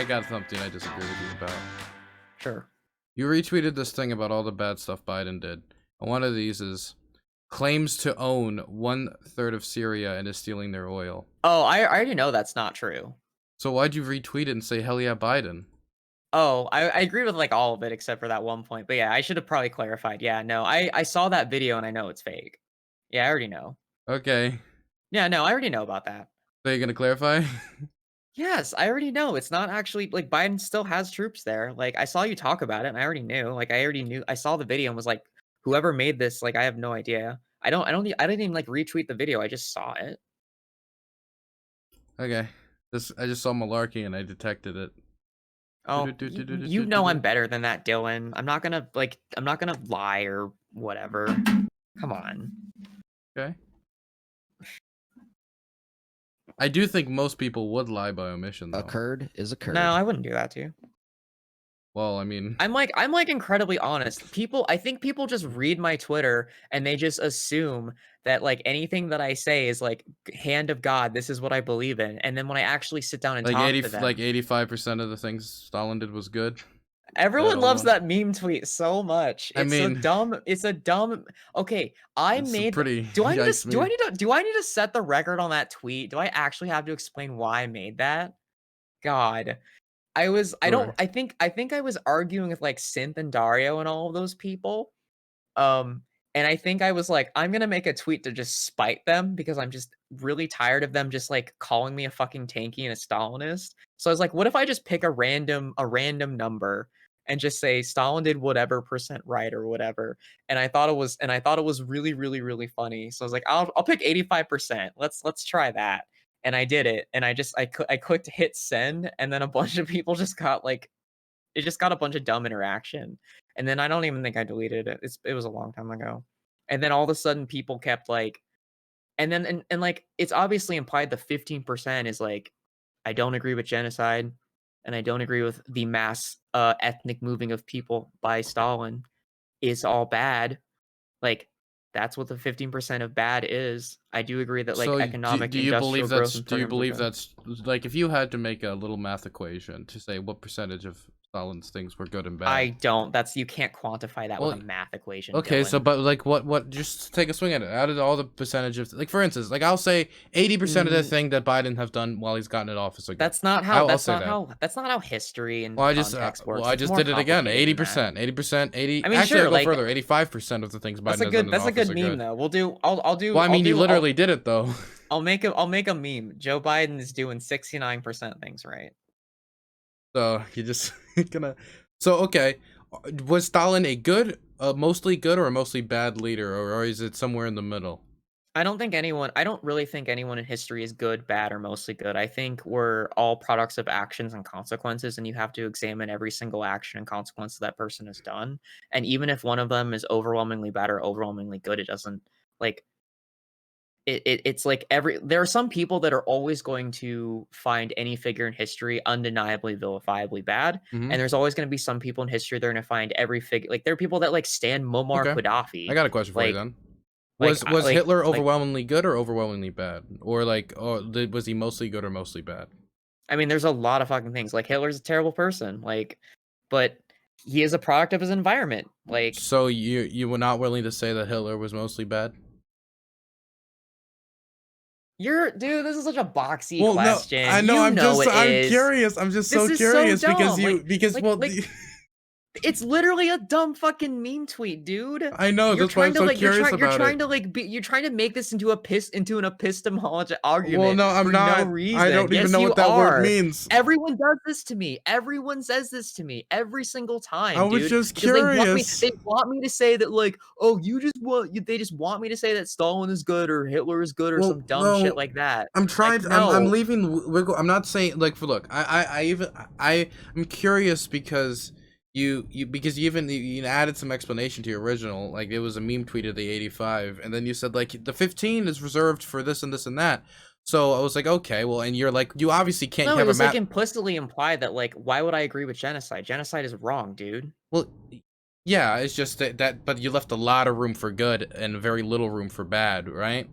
got something I disagree with you about. Sure. You retweeted this thing about all the bad stuff Biden did. And one of these is claims to own 1/3 of Syria and is stealing their oil. Oh, I already know that's not true. So why'd you retweet it and say hell yeah Biden? Oh, I agree with like all of it except for that one point. But yeah, I should have probably clarified. Yeah, no, I saw that video and I know it's fake. Yeah, I already know. Okay. Yeah, no, I already know about that. So you gonna clarify? Yes, I already know. It's not actually like Biden still has troops there. Like I saw you talk about it and I already knew. Like I already knew. I saw the video and was like, whoever made this, like I have no idea. I didn't even like retweet the video. I just saw it. Okay. I just saw malarkey and I detected it. Oh, you know I'm better than that, Dylan. I'm not gonna lie or whatever. Come on. Okay. I do think most people would lie by omission, though. A curd is a curd. No, I wouldn't do that to you. Well, I mean, I'm like incredibly honest. I think people just read my Twitter and they just assume that like anything that I say is like hand of God, this is what I believe in. And then when I actually sit down and like talk to them, 85% of the things Stalin did was good. everyone loves that meme tweet so much. I mean, it's a dumb. Okay, I it's made. pretty. Do I need to set the record on that tweet? Do I actually have to explain why I made that? God. Sure. I think I was arguing with like Synth and Dario and all of those people. And I think I was like, I'm gonna make a tweet to just spite them because I'm just really tired of them just like calling me a fucking tanky and a Stalinist. So I was like, what if I just pick a random number and just say Stalin did whatever percent right or whatever. And I thought it was really, really, really funny. So I was like, I'll pick 85%. Let's try that. And I did it. And I clicked hit send, and then a bunch of people just got like it just got a bunch of dumb interaction. And then I don't even think I deleted it. It was a long time ago. And then all of a sudden people kept like and like it's obviously implied the 15% is like I don't agree with genocide and I don't agree with the mass ethnic moving of people by Stalin. It's all bad. Like that's what the 15% of bad is. I do agree that like So economic do you believe industrial growth that's and do you programs are believe good. that's like if you had to make a little math equation to say what percentage of Stalin's things were good and bad? I don't. You can't quantify that with Well, a math equation. okay, Dylan. so but like what just take a swing at it. Out of all the percentage of like for instance, like I'll say 80% of the thing that Biden have done while he's gotten in office are good. That's not how I'll say that. that's not how history and Well, I just context works. I It's just more did it again. complicated than that. 80%, 80. I mean, Actually, sure, I'll go like further. 85% of the things Biden has done in that's a office good are meme good. though. Well, I mean, you literally did it though. I'll make a meme. Joe Biden is doing 69% things right. So you just gonna. So okay, was Stalin a mostly good or a mostly bad leader, or is it somewhere in the middle? I don't really think anyone in history is good, bad, or mostly good. I think we're all products of actions and consequences, and you have to examine every single action and consequence that person has done. And even if one of them is overwhelmingly bad or overwhelmingly good, it doesn't like it's like there are some people that are always going to find any figure in history undeniably vilifiably bad, Mm-hmm. and there's always going to be some people in history that are going to find every figure like there are people that like stand Muammar Okay, Gaddafi. I got a question for you Like then. Was like Hitler like overwhelmingly good or overwhelmingly bad, or like, was he mostly good or mostly bad? I mean, there's a lot of fucking things. Like Hitler's a terrible person. Like, but he is a product of his environment. Like, So you were not willing to say that Hitler was mostly bad? dude. This is such a boxy Well, no, question. I know. You I'm know just it I'm is. curious. I'm just This so is curious so because dumb. It's literally a dumb fucking meme tweet, dude. I know. You're That's why I'm trying to so like curious about you're trying it. to like you're trying to make this into an epistemological argument Well, no, I'm for not. no reason. I don't even Yes, know you what that word are. means. Everyone does this to me. Everyone says this to me every single time, I was dude. just Because curious. they want me to say that like, oh, they just want me to say that Stalin is good or Hitler is good or some dumb shit like that. I'm trying. Like, I'm no. leaving wiggle. I'm not saying like for look. I'm curious because you because you added some explanation to your original. Like it was a meme tweet of the 85, and then you said like the 15 is reserved for this and this and that. So I was like, okay, well, and you're like, you obviously can't No, it have a was like map. implicitly implied that like, why would I agree with genocide? Genocide is wrong, dude. Well, yeah, it's just that, but you left a lot of room for good and very little room for bad, right?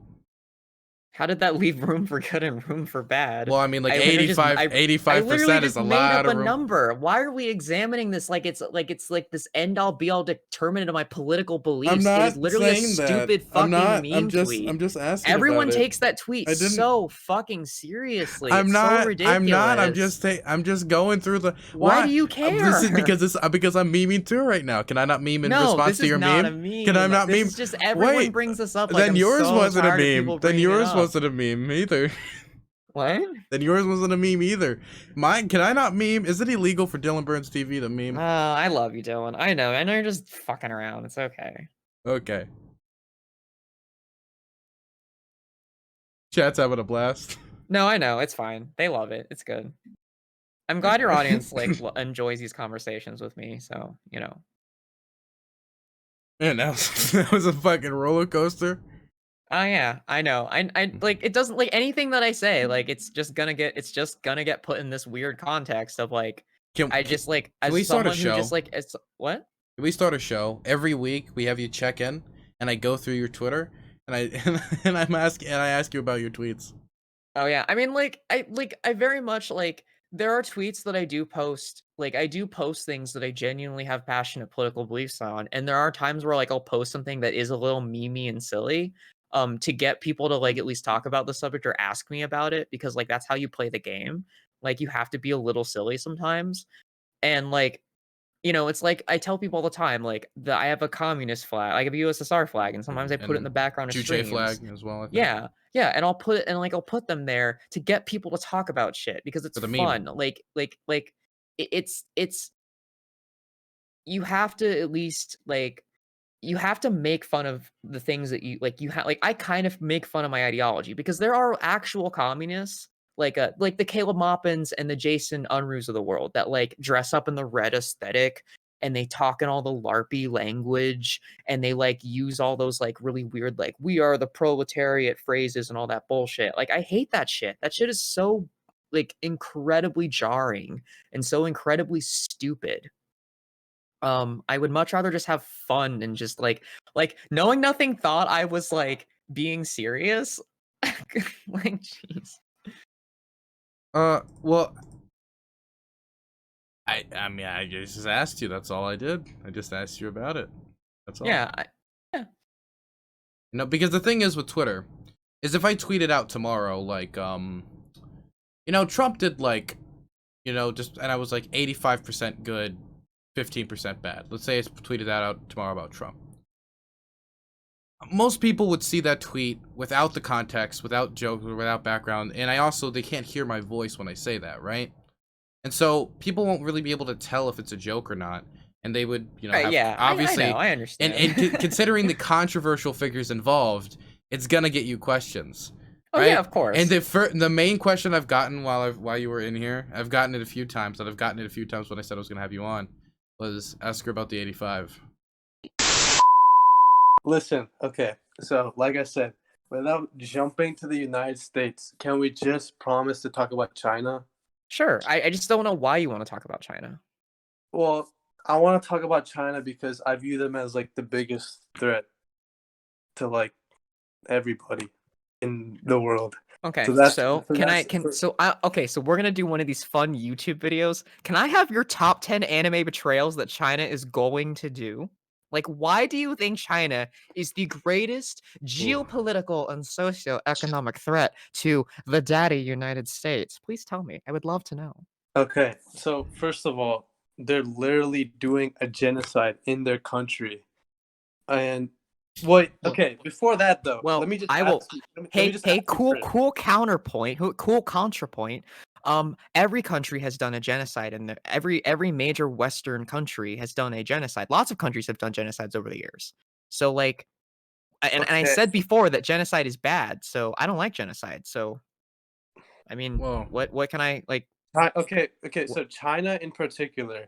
How did that leave room for good and room for bad? Well, I mean, like I literally just I 85% is just a made up lot a of room. number. Why are we examining this like it's like this end all be all determinant of my political I'm beliefs? It was not literally a saying that. stupid I'm fucking not. meme tweet. I'm just asking about Everyone it. takes that tweet I didn't. so fucking seriously. I'm It's so not. I'm not. ridiculous. I'm just going through the. Why do Why? you This is care? because I'm memeing too right now. Can I not meme in No, response this to is your not a meme? Can I meme. not This meme? is just everyone Wait. brings this up like Then I'm yours so wasn't a tired of meme. people bringing it up. Wasn't a meme either. What? Then yours wasn't a meme either. Mine. Can I not meme? Is it illegal for Dylan Burns TV to meme? I love you, Dylan. I know you're just fucking around. It's okay. Okay. Chat's having a blast. No, I know. It's fine. They love it. It's good. I'm glad your audience like enjoys these conversations with me. So you know. Man, that was a fucking roller coaster. Oh yeah, I know. I like it doesn't like anything that I say. Like it's just gonna get put in this weird context of like I just like can as we start a someone who just show? like it's what? Can we start a show every week? We have you check in, and I go through your Twitter, and I ask you about your tweets. Oh yeah. I mean I very much like there are tweets that I do post. Like I do post things that I genuinely have passionate political beliefs on. And there are times where like I'll post something that is a little memey and silly to get people to like at least talk about the subject or ask me about it because like that's how you play the game. Like you have to be a little silly sometimes. And like it's like I tell people all the time, like I have a communist flag, I have a USSR flag, and sometimes I put it in the And background of Juche streams. flag as well, I think. Yeah, yeah, and I'll put them there to get people to talk about shit because it's For the meme. fun. It's you have to at least like you have to make fun of the things that you like. You have like I kind of make fun of my ideology because there are actual communists like the Caleb Maupins and the Jason Unruhs of the world that like dress up in the red aesthetic and they talk in all the LARPy language and they like use all those like really weird like we are the proletariat phrases and all that bullshit. Like I hate that shit. That shit is so like incredibly jarring and so incredibly stupid. I would much rather just have fun and just like knowing nothing thought I was like being serious. Like jeez. Well, I mean, I just asked you. That's all I did. I just asked you about it. That's all. Yeah, yeah. No, because the thing is with Twitter, is if I tweet it out tomorrow, like, Trump did like, just, and I was like 85% good, 15% bad. Let's say I tweeted that out tomorrow about Trump. Most people would see that tweet without the context, without joke, or without background, and they can't hear my voice when I say that, right? And so people won't really be able to tell if it's a joke or not, and they would, Right, have, yeah, obviously, I know, I understand. and considering the controversial figures involved, it's gonna get you questions, Oh right? yeah, of course. And the main question I've gotten while you were in here, I've gotten it a few times, and I've gotten it a few times when I said I was gonna have you on, was ask her about the 85. Listen, okay, so like I said, without jumping to the United States, can we just promise to talk about China? Sure. I just don't know why you want to talk about China. Well, I want to talk about China because I view them as like the biggest threat to like everybody in the world. Okay, So okay, so we're gonna do one of these fun YouTube videos. Can I have your top 10 anime betrayals that China is going to do? Like, why do you think China is the greatest geopolitical and socioeconomic threat to the daddy United States? Please tell me. I would love to know. Okay, so first of all, they're literally doing a genocide in their country. And wait, okay, before that though, Well, let me just I will. ask you, let me Hey, just ask you cool, first. cool counterpoint. Cool contrapoint. Every country has done a genocide, and every major Western country has done a genocide. Lots of countries have done genocides over the years. So, like, and I Okay. said before that genocide is bad. So I don't like genocide. So, I mean, Whoa. what can I like? Okay, so China in particular.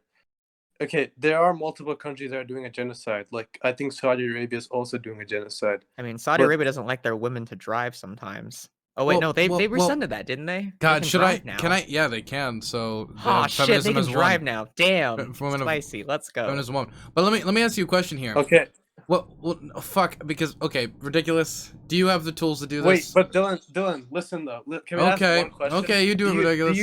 Okay, there are multiple countries that are doing a genocide. Like, I think Saudi Arabia is also doing a genocide. I mean, Saudi But Arabia doesn't like their women to drive sometimes. Oh wait, no, they Well, rescinded that, didn't they? They God, can should I? drive now. Can I? Yeah, they can. So Oh shit, they feminism can has drive won. now. Damn, Women have spicy. Let's go. feminism won. But let me ask you a question here. okay, Well, no, fuck. Because okay, ridiculous. Do you have the tools to do Wait, this? but Dylan, listen though. Can we ask Okay, one question? okay, you do it, ridiculous.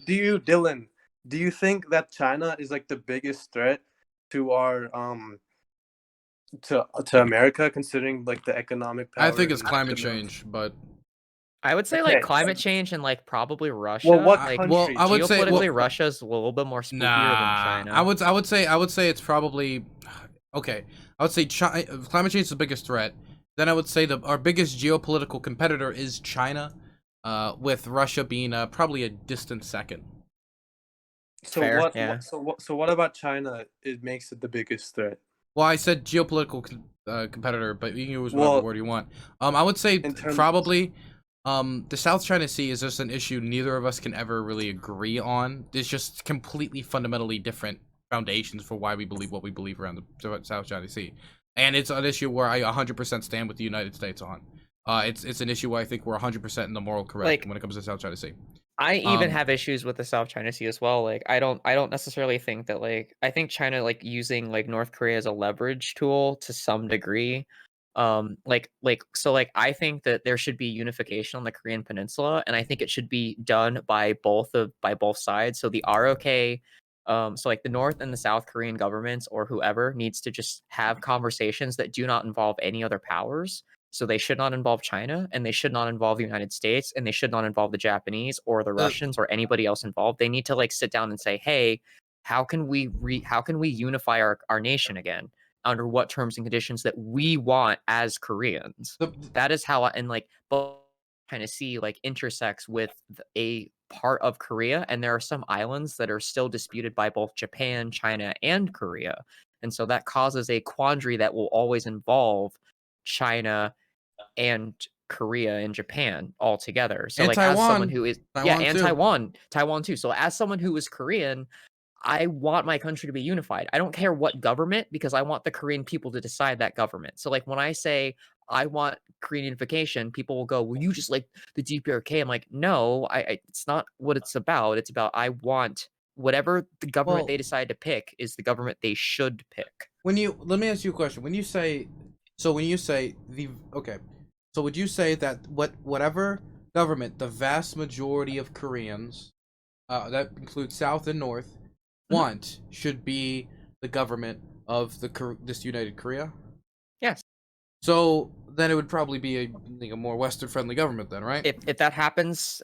Dylan, do you think that China is like the biggest threat to our to America, considering like the economic power? I think it's and climate the mil- change, but I would say like Okay. climate change and like probably Russia. Well, what Like well, country? I would say, geopolitically, well, Russia's a little bit more spookier than nah. China. I would say it's probably okay. I would say climate change is the biggest threat. Then I would say our biggest geopolitical competitor is China, with Russia being probably a distant second. So Fair, what? yeah. So what about China? It makes it the biggest threat. Well, I said geopolitical competitor, but you can use whatever Well, word you want. I would say in terms, probably the South China Sea is just an issue neither of us can ever really agree on. There's just completely fundamentally different foundations for why we believe what we believe around the South China Sea. And it's an issue where I 100% stand with the United States on. It's an issue where I think we're 100% in the moral correct Like, when it comes to South China Sea. I even Um, have issues with the South China Sea as well. Like I don't necessarily think that like I think China like using like North Korea as a leverage tool to some degree. Like I think that there should be unification on the Korean Peninsula, and I think it should be done by both sides. So the ROK, so like the North and the South Korean governments or whoever needs to just have conversations that do not involve any other powers. So they should not involve China, and they should not involve the United States, and they should not involve the Japanese or the Russians or anybody else involved. They need to like sit down and say, "Hey, how can we unify our nation again? Under what terms and conditions that we want as Koreans?" the, That is how and like both kind of see like intersects with a part of Korea, and there are some islands that are still disputed by both Japan, China, and Korea. And so that causes a quandary that will always involve China and Korea and Japan all together. So and like as someone Taiwan, who is Taiwan and too. Taiwan too. So as someone who is Korean, I want my country to be unified. I don't care what government because I want the Korean people to decide that government. So like when I say I want Korean unification, people will go, "Well, you just like the DPRK." I'm like, "No, it's not what it's about. It's about I want whatever the government Well, they decide to pick is the government they should pick." let me ask you a question. When you say okay, so would you say that whatever government the vast majority of Koreans, that includes South and North, Mhm. want should be the government of this United Korea? Yes. So then it would probably be a more Western friendly government then, right? If that happens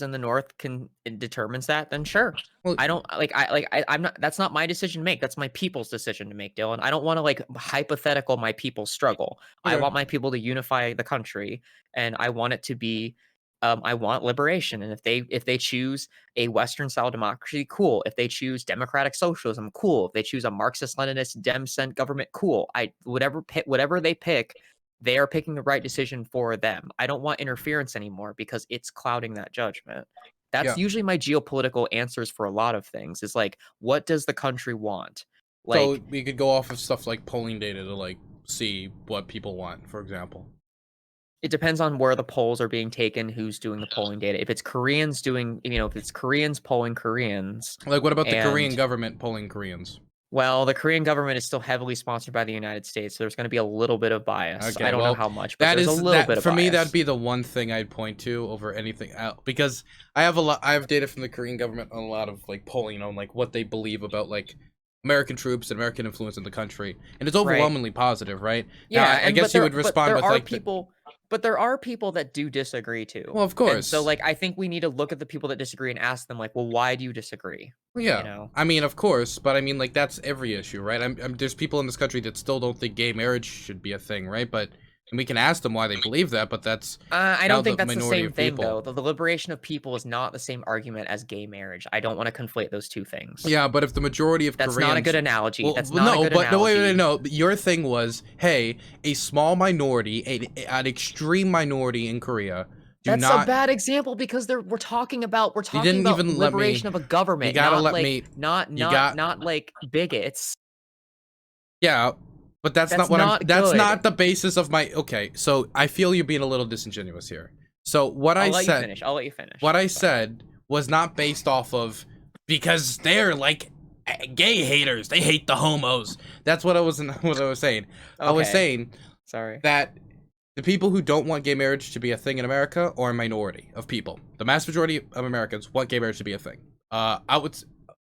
and the North can it determines that, then sure. Well, I don't I'm not that's not my decision to make. That's my people's decision to make, Dylan. I don't want to like hypothetical my people's struggle. I okay. want my people to unify the country, and I want it to be I want liberation. And if they choose a Western style democracy, cool. If they choose democratic socialism, cool. If they choose a Marxist Leninist Dem cent government, cool. Whatever they pick, they are picking the right decision for them. I don't want interference anymore because it's clouding that judgment. That's Yeah. usually my geopolitical answers for a lot of things. Is like, what does the country want? So Like, we could go off of stuff like polling data to like see what people want, for example. it depends on where the polls are being taken, who's doing the polling data. If it's Koreans polling Koreans, Like what about the Korean and government polling Koreans? well, the Korean government is still heavily sponsored by the United States, so there's going to be a little bit of bias. Okay, I don't know well, how much, but that there's a is little bit that of for me. bias. That'd be the one thing I'd point to over anything else because I have data from the Korean government on a lot of like polling on like what they believe about like American troops and American influence in the country, and it's Right. overwhelmingly positive, right? Yeah, Now, I and guess you would respond with like but there are people that do disagree too. well, of And course. so like I think we need to look at the people that disagree and ask them like, well, why do you disagree? Well, yeah, You know? I mean, of course, but I mean, like that's every issue, right? There's people in this country that still don't think gay marriage should be a thing, right? But and we can ask them why they believe that, but that's I now don't think the that's the minority same of thing people. though. The liberation of people is not the same argument as gay marriage. I don't want to conflate those two things. Yeah, but if the majority of That's Koreans, not a good analogy. well, That's well, not no, a good but analogy. no. Your thing was, hey, a small minority, an extreme minority in Korea, That's a bad example because we're talking about didn't even let me- liberation of a government, you gotta not let like me- not you got- not like bigots. Yeah, but that's not That's what not That's good. not the basis of my. Okay, so I feel you're being a little disingenuous here. So what I I'll let you said, finish. I'll let you finish. what I Sorry. said was not based off of because they're like Gay haters, they hate the homos. That's what I was saying. I was Okay. saying Sorry. that the people who don't want gay marriage to be a thing in America are a minority of people. The mass majority of Americans want gay marriage to be a thing. I would,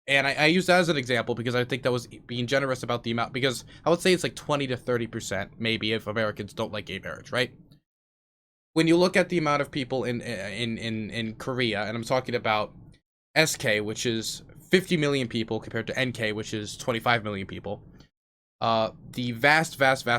and I use that as an example because I think that was being generous about the amount, because I would say it's like 20 to 30% maybe if Americans don't like gay marriage, right? When you look at the amount of people in Korea, and I'm talking about SK, which is 50 million people, compared to NK, which is 25 million people, the vast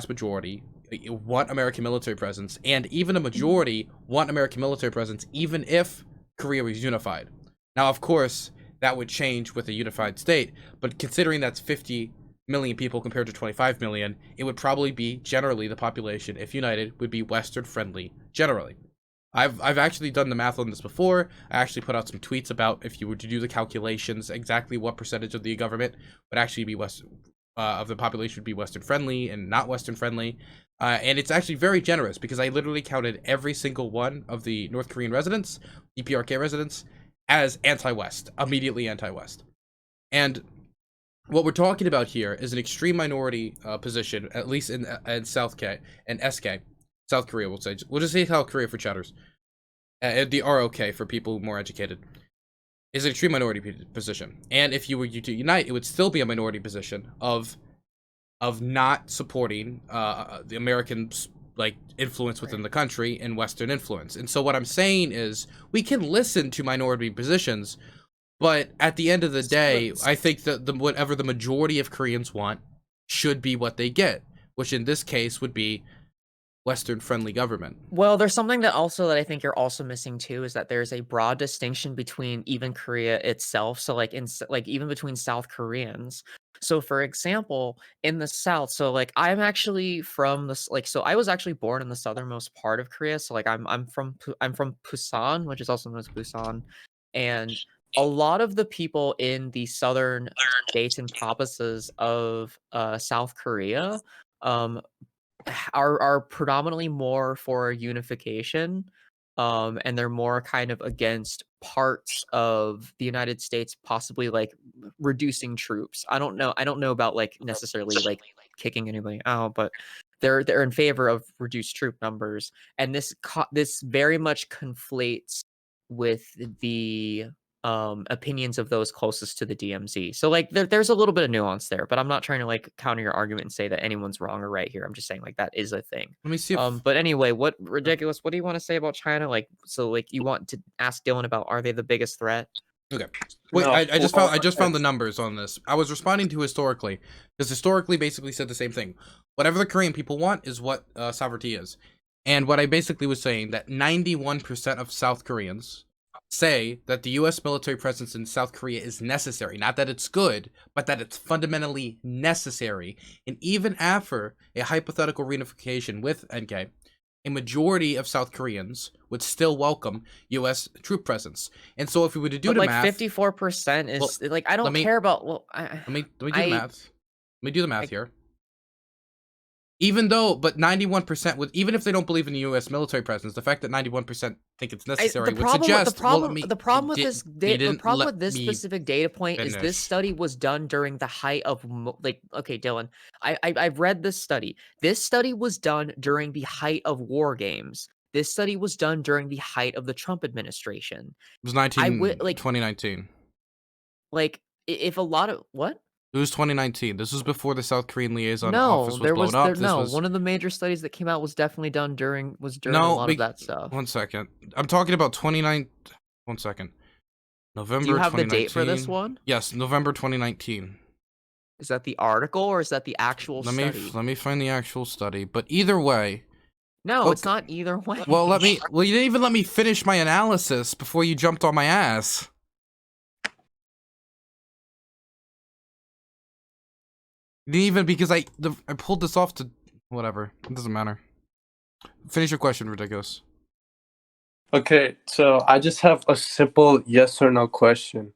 majority want American military presence, and even a majority want American military presence even if Korea was unified. Now, of course, that would change with a unified state, but considering that's 50 million people compared to 25 million, it would probably be generally the population, if united, would be Western friendly generally. I've actually done the math on this before. I actually put out some tweets about if you were to do the calculations, exactly what percentage of the government would actually be of the population would be Western friendly and not Western friendly. And it's actually very generous because I literally counted every single one of the North Korean residents, EPRK residents, as anti-West, immediately anti-West. And what we're talking about here is an extreme minority position, at least in South K and SK. South Korea, we'll just say South Korea for chatters. The ROK for people more educated is an extreme minority position. And if you were to unite, it would still be a minority position of not supporting the American like influence within the country and Western influence. And so what I'm saying is we can listen to minority positions, but at the end of the day, I think that whatever the majority of Koreans want should be what they get, which in this case would be Western friendly government. Well, there's something that I think you're also missing too, is that there's a broad distinction between even Korea itself. So like like even between South Koreans. So for example, in the South, so like I'm actually from this like so I was actually born in the southernmost part of Korea. So like I'm from Busan, which is also known as Busan. And a lot of the people in the southern states and provinces of South Korea um are predominantly more for unification, and they're more kind of against parts of the United States possibly like reducing troops. I don't know about like necessarily like kicking anybody out, but they're in favor of reduced troop numbers, and this very much conflates with the opinions of those closest to the DMZ. So like there's a little bit of nuance there, but I'm not trying to like counter your argument and say that anyone's wrong or right here. I'm just saying like that is a thing. Let me see if But anyway, what ridiculous? What do you want to say about China? Like, so like you want to ask Dylan about, are they the biggest threat? okay. Wait, No, I just found the numbers on this. I was responding to historically, because historically basically said the same thing. Whatever the Korean people want is what sovereignty is. And what I basically was saying that 91% of South Koreans say that the US military presence in South Korea is necessary. Not that it's good, but that it's fundamentally necessary. And even after a hypothetical reunification with NK, a majority of South Koreans would still welcome U.S. troop presence. And so, if we were to do But the like math, 54% is well, like I don't care about. Well, let me do the I math. Let me do the math I here. Even though, but 91% would, even if they don't believe in the U.S. military presence, the fact that 91% think it's necessary would suggest. the problem with the didn't problem let with this me specific data point is this finish. study was done during the height of like okay, Dylan, I've read this study. This study was done during the height of war games. This study was done during the height of the Trump administration. It was I would 2019. like if a lot of what? It was 2019. This was before the South Korean liaison No, office was there blown was up. This no was one of the major studies that came out was definitely done during a no lot of big. that stuff. 1 second. I'm talking about 29. 1 second. Do you November have the date for this 2019. one? Yes, November 2019. Is that the article or is that the actual study? Let me find the actual study. But either way, No, it's okay. not either way. Well, well, you didn't even let me finish my analysis before you jumped on my ass. You didn't even, because I pulled this off to whatever. It doesn't matter. Finish your question, ridiculous. Okay, so I just have a simple yes or no question.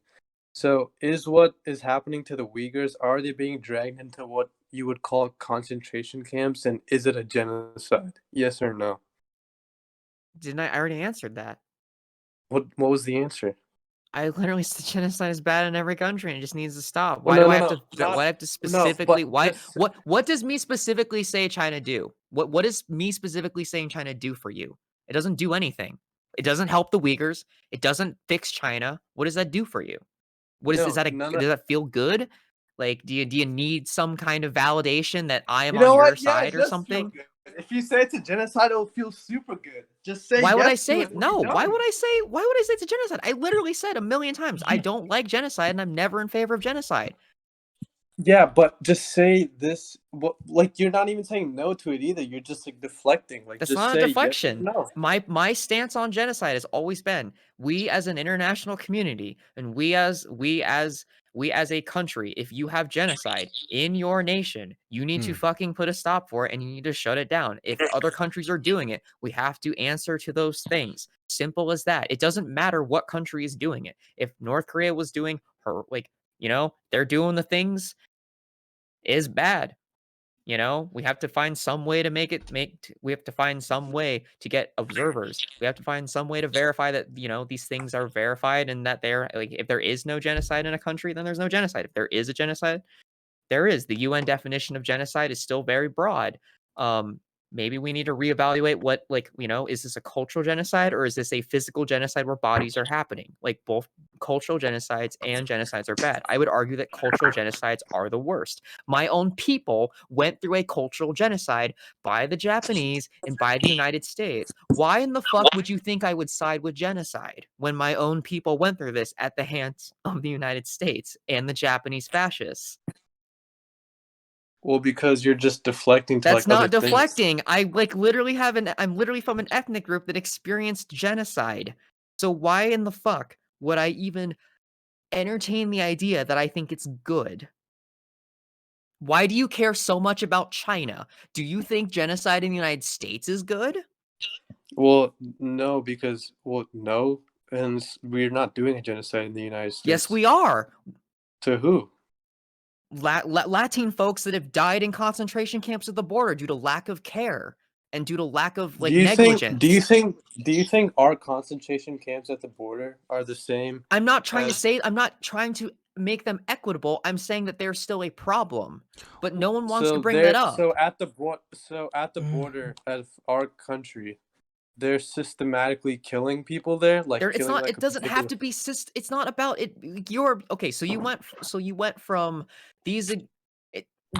So, is what is happening to the Uyghurs, are they being dragged into what you would call concentration camps, and is it a genocide? Yes or no? Didn't I already answered that? What was the answer? I literally said genocide is bad in every country and it just needs to stop. Well, Why no, do I no, have no, to? Why do I not have to no, specifically? but Why? just What does me specifically say China do? What is me specifically saying China do for you? It doesn't do anything. It doesn't help the Uyghurs. It doesn't fix China. What does that do for you? What is no, that? none of. Does that feel good? Like, do you need some kind of validation that I am You on know your what? Yeah, it side or does feel something? good. If you say it's a genocide, it'll feel super good. Just say Why would I yes to say it it? and be No. Why done. would I say? Why would I say it's a genocide? I literally said a million times I You- don't like genocide and I'm never in favor of genocide. Yeah, but just say this. What? Like you're not even saying no to it either. You're just like deflecting. Like That's just not a say yes or deflection. no. My stance on genocide has always been we as an international community and we as a country, if you have genocide in your nation, you need to Hmm. fucking put a stop for it and you need to shut it down. If other countries are doing it, we have to answer to those things. Simple as that. It doesn't matter what country is doing it. If North Korea was doing her like, they're doing the things is bad. We have to find some way to we have to find some way to get observers. We have to find some way to verify that, these things are verified and that they're like, if there is no genocide in a country, then there's no genocide. If there is a genocide, there is. The UN definition of genocide is still very broad. Um, Maybe we need to reevaluate what, like, is this a cultural genocide or is this a physical genocide where bodies are happening? Like, both cultural genocides and genocides are bad. I would argue that cultural genocides are the worst. My own people went through a cultural genocide by the Japanese and by the United States. Why in the fuck would you think I would side with genocide when my own people went through this at the hands of the United States and the Japanese fascists? Well, because you're just deflecting to That's like other not things. deflecting. I'm literally from an ethnic group that experienced genocide. So why in the fuck would I even entertain the idea that I think it's good? Why do you care so much about China? Do you think genocide in the United States is good? Well, no, because no, and we're not doing a genocide in the United Yes, States. we are. To who? Latin folks that have died in concentration camps at the border due to lack of care and due to lack of Do like you think? Do you negligence. think? Do you think our concentration camps at the border are the same I'm not trying to as? say I'm not trying to make them equitable. I'm saying that they're still a problem, but no one wants to So bring that they're up. so at the border of our country, they're systematically killing people there, like There, it's killing not. like It a doesn't have particular. to be. It's not about it. You're okay. So you went from these.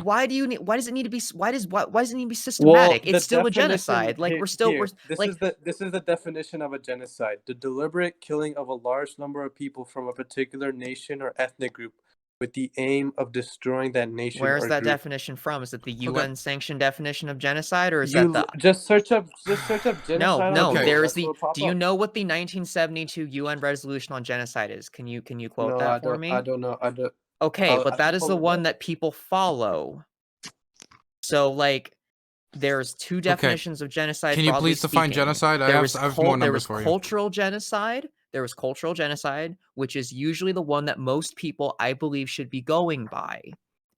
Why do you need? Why does it need to be? Why does it need to be Well, systematic? the It's still a definition genocide. Like we're here. This like is the definition of a genocide: the deliberate killing of a large number of people from a particular nation or ethnic group, with the aim of destroying that nation where's or that group. definition from? Is it the Okay. UN sanctioned definition of genocide, or is that the Just search up No, genocide on no, Okay. Google. there is That's the what will pop do you up. know what the 1972 UN resolution on genocide is? Can you quote No, that I for don't. I me? don't know. I don't. Okay, but I that can is the pull it one up. that people follow. So like there's two Okay. definitions of genocide Can you broadly please define speaking. genocide? I have more numbers for you. There was cultural genocide, which is usually the one that most people I believe should be going by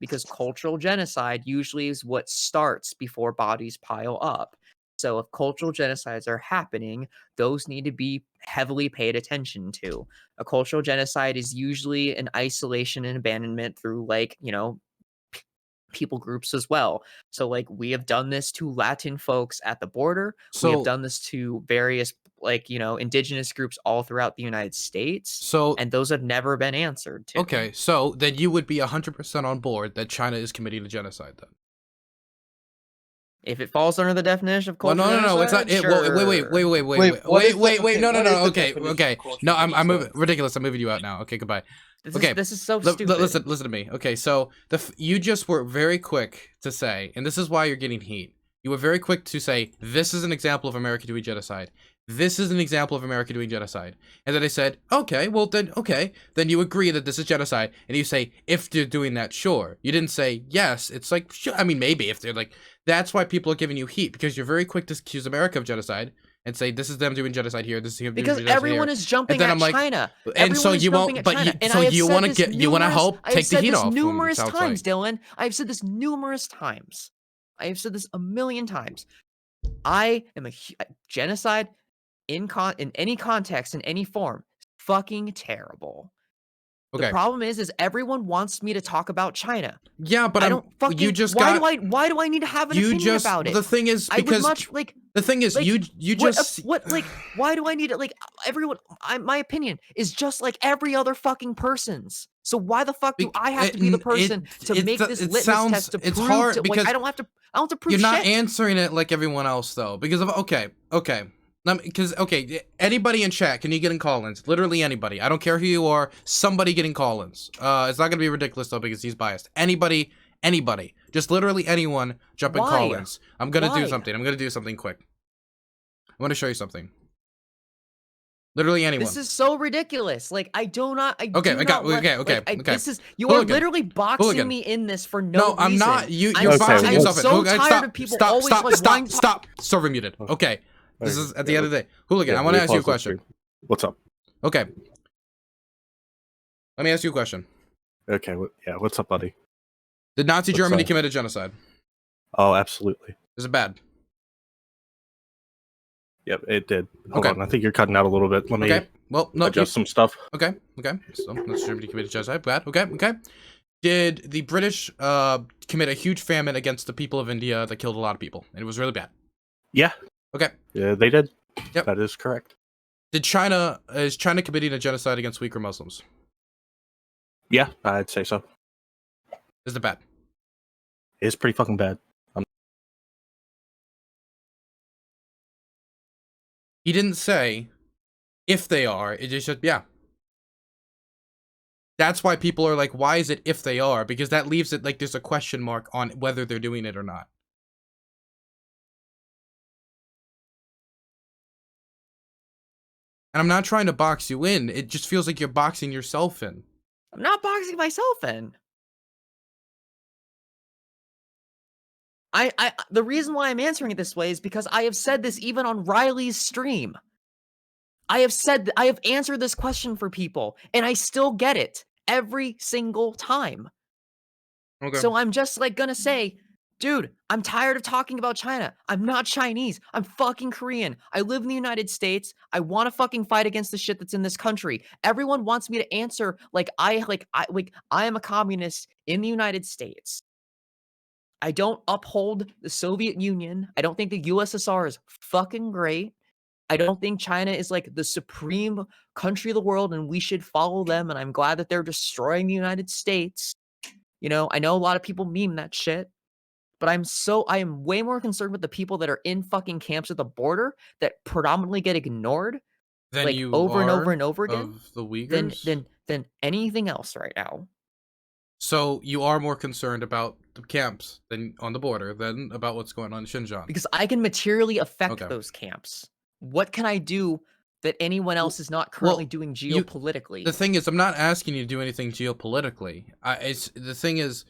because cultural genocide usually is what starts before bodies pile up. So if cultural genocides are happening, those need to be heavily paid attention to. A cultural genocide is usually an isolation and abandonment through like, people groups as well. So like we have done this to Latin folks at the border. We have So done this to various like, indigenous groups all throughout the United States, so and those have never been answered to. okay. So then you would be 100% on board that China is committing a genocide then. If it falls under the definition of Well, cultural no, it's not genocide, it. Well, sure. Okay, no, what is the okay, definition okay. of cultural No, I'm moving. genocide? Ridiculous. I'm moving you out now. Okay, goodbye. This is Okay, this is so stupid. listen to me. Okay, so you just were very quick to say, and this is why you're getting heat. You were very quick to say this is an example of America doing genocide. This is an example of America doing genocide. And then I said, okay, well then, okay, then you agree that this is genocide. And you say, if they're doing that, sure. You didn't say yes. It's like, sure. I mean, maybe if they're like, that's why people are giving you heat because you're very quick to accuse America of genocide and say this is them doing genocide here, this is them doing Because genocide everyone here. is And jumping then at I'm like, China. and so Everyone is you jumping won't, at but China. you, And so I have you want said to this get, you want to numerous help I have take the said heat this off them. It numerous sounds times, like. Dylan. I have said this numerous times. I have said this a million times. I am genocide in any context, in any form, fucking terrible. The Okay. problem is everyone wants me to talk about China. Yeah, but I don't fucking. you just why got. do I need to have an You opinion just. about it? The thing is I would because much like. the thing is Like, you What? just. Why do I need it? Like everyone, my opinion is just like every other fucking person's. So why the fuck do I have to be the person to make this it litmus sounds test to it's prove hard to? Like because I don't have to. I don't have to prove you're not shit. answering it like everyone else though. Because of okay. Because okay, anybody in chat, can you get in call-ins? Literally anybody. I don't care who you are. Somebody getting call-ins. It's not gonna be ridiculous though because he's biased. Anybody, just literally anyone jump in Why? call-ins. I'm gonna do Why? something. I'm gonna do something quick. I'm gonna show you something. Literally anyone. This is so ridiculous. Like I do not. Okay, This is you Hooligan. are literally boxing Hooligan. me in this for no reason. I'm not. You're I'm boxing okay, yourself in. so Hooligan, tired of people always like stop. Server muted. Okay. This is at the end of the day. Hooligan, I want to ask you a question. What's up? Okay. Let me ask you a question. Okay, what's up, buddy? Did Nazi What's Germany up? commit a genocide? Oh, absolutely. Is it bad? Yep, it did. Hold Okay. on, I think you're cutting out a little bit. Let me Okay. Well, no. adjust some stuff. Okay. So Nazi Germany committed genocide. Bad. Okay. Did the British commit a huge famine against the people of India that killed a lot of people? And it was really bad. Yeah. Okay. Yeah, they did. Yep. That is correct. Is China committing a genocide against weaker Muslims? Yeah, I'd say so. Is it bad? It's pretty fucking bad. He didn't say if they are. It just said, yeah. That's why people are like, why is it if they are? Because that leaves it like there's a question mark on whether they're doing it or not. And I'm not trying to box you in. It just feels like you're boxing yourself in. I'm not boxing myself in. The reason why I'm answering it this way is because I have said this even on Riley's stream. I have answered this question for people, and I still get it every single time. Okay. So I'm just like gonna say, dude, I'm tired of talking about China. I'm not Chinese. I'm fucking Korean. I live in the United States. I want to fucking fight against the shit that's in this country. Everyone wants me to answer like I am a communist in the United States. I don't uphold the Soviet Union. I don't think the USSR is fucking great. I don't think China is like the supreme country of the world and we should follow them. And I'm glad that they're destroying the United States. You know, I know a lot of people meme that shit, but I am way more concerned with the people that are in fucking camps at the border that predominantly get ignored Then like you over and over are and over again of the Uyghurs? than anything else right now. So you are more concerned about the camps than on the border than about what's going on in Xinjiang. Because I can materially affect Okay. those camps. What can I do that anyone else is not currently doing geopolitically? The thing is, I'm not asking you to do anything geopolitically. The thing is,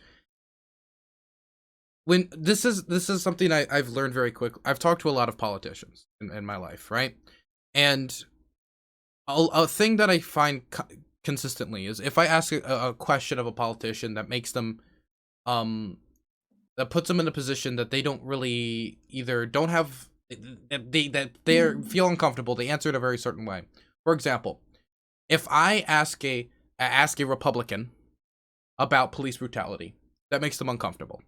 when this is something I've learned very quickly. I've talked to a lot of politicians in my life, right? And a thing that I find consistently is if I ask a question of a politician that makes them, that puts them in a position that they don't really either don't have, that they feel uncomfortable, they answer it a very certain way. For example, if I ask a Republican about police brutality, that makes them uncomfortable.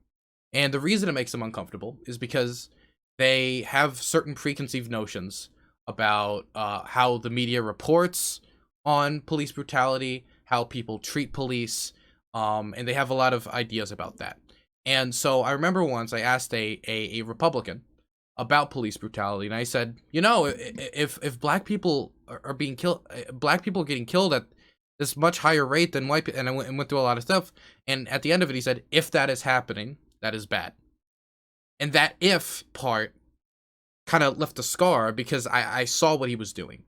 And the reason it makes them uncomfortable is because they have certain preconceived notions about how the media reports on police brutality, how people treat police, and they have a lot of ideas about that. And so I remember once I asked a Republican about police brutality, and I said, you know, if black people are being killed, black people are getting killed at this much higher rate than white people, and I went through a lot of stuff, and at the end of it, he said, if that is happening, that is bad. And that if part kind of left a scar because I saw what he was doing.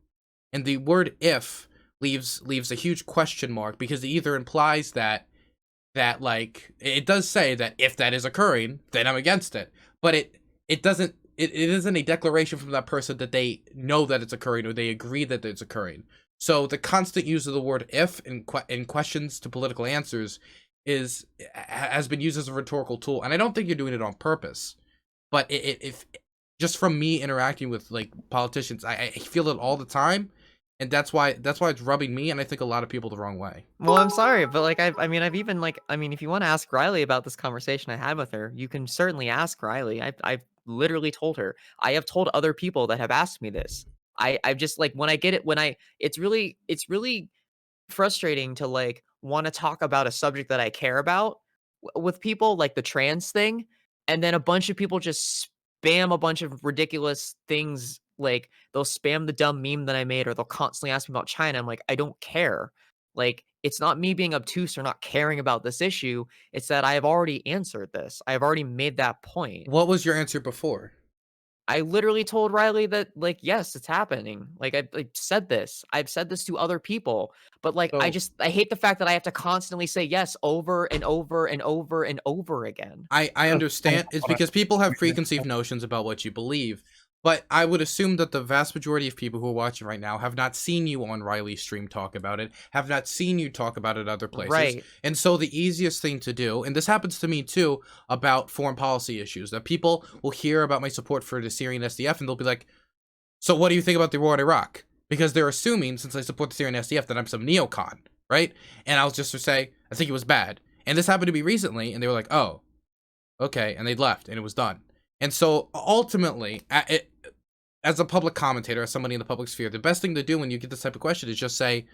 And the word if leaves a huge question mark because it either implies that like it does say that if that is occurring, then I'm against it. But it doesn't it isn't a declaration from that person that they know that it's occurring or they agree that it's occurring. So the constant use of the word if in questions to political answers has been used as a rhetorical tool, and I don't think you're doing it on purpose. But if just from me interacting with like politicians, I feel it all the time. and that's why it's rubbing me and I think a lot of people the wrong way. Well, I'm sorry, but, like, I've even, like I mean, if you wanna ask Riley about this conversation I had with her, you can certainly ask Riley. I've literally told her. I have told other people that have asked me this. I've just, like, when I get it when I it's really frustrating to, like, wanna talk about a subject that I care about with people, like the trans thing, and then a bunch of people just spam a bunch of ridiculous things, like, they'll spam the dumb meme that I made, or they'll constantly ask me about China. I'm like, "I don't care." Like, it's not me being obtuse or not caring about this issue, it's that I have already answered this. I have already made that point. What was your answer before? I literally told Riley that, like, yes, it's happening. Like, I've said this. I've said this to other people, but, like, So I hate the fact that I have to constantly say yes over and over and over and over again. I Hold on, understand. It's hold because people have on. preconceived notions about what you believe. But I would assume that the vast majority of people who are watching right now have not seen you on Riley's stream talk about it, have not seen you talk about it other places. Right. And so the easiest thing to do, and this happens to me too, about foreign policy issues, that people will hear about my support for the Syrian SDF and they'll be like, so what do you think about the war in Iraq? Because they're assuming, since I support the Syrian SDF, that I'm some neocon, right? And I'll just say, I think it was bad. And this happened to me recently, and they were like, oh, okay, and they left, and it was done. And so ultimately, as a public commentator, as somebody in the public sphere, the best thing to do when you get this type of question is just say,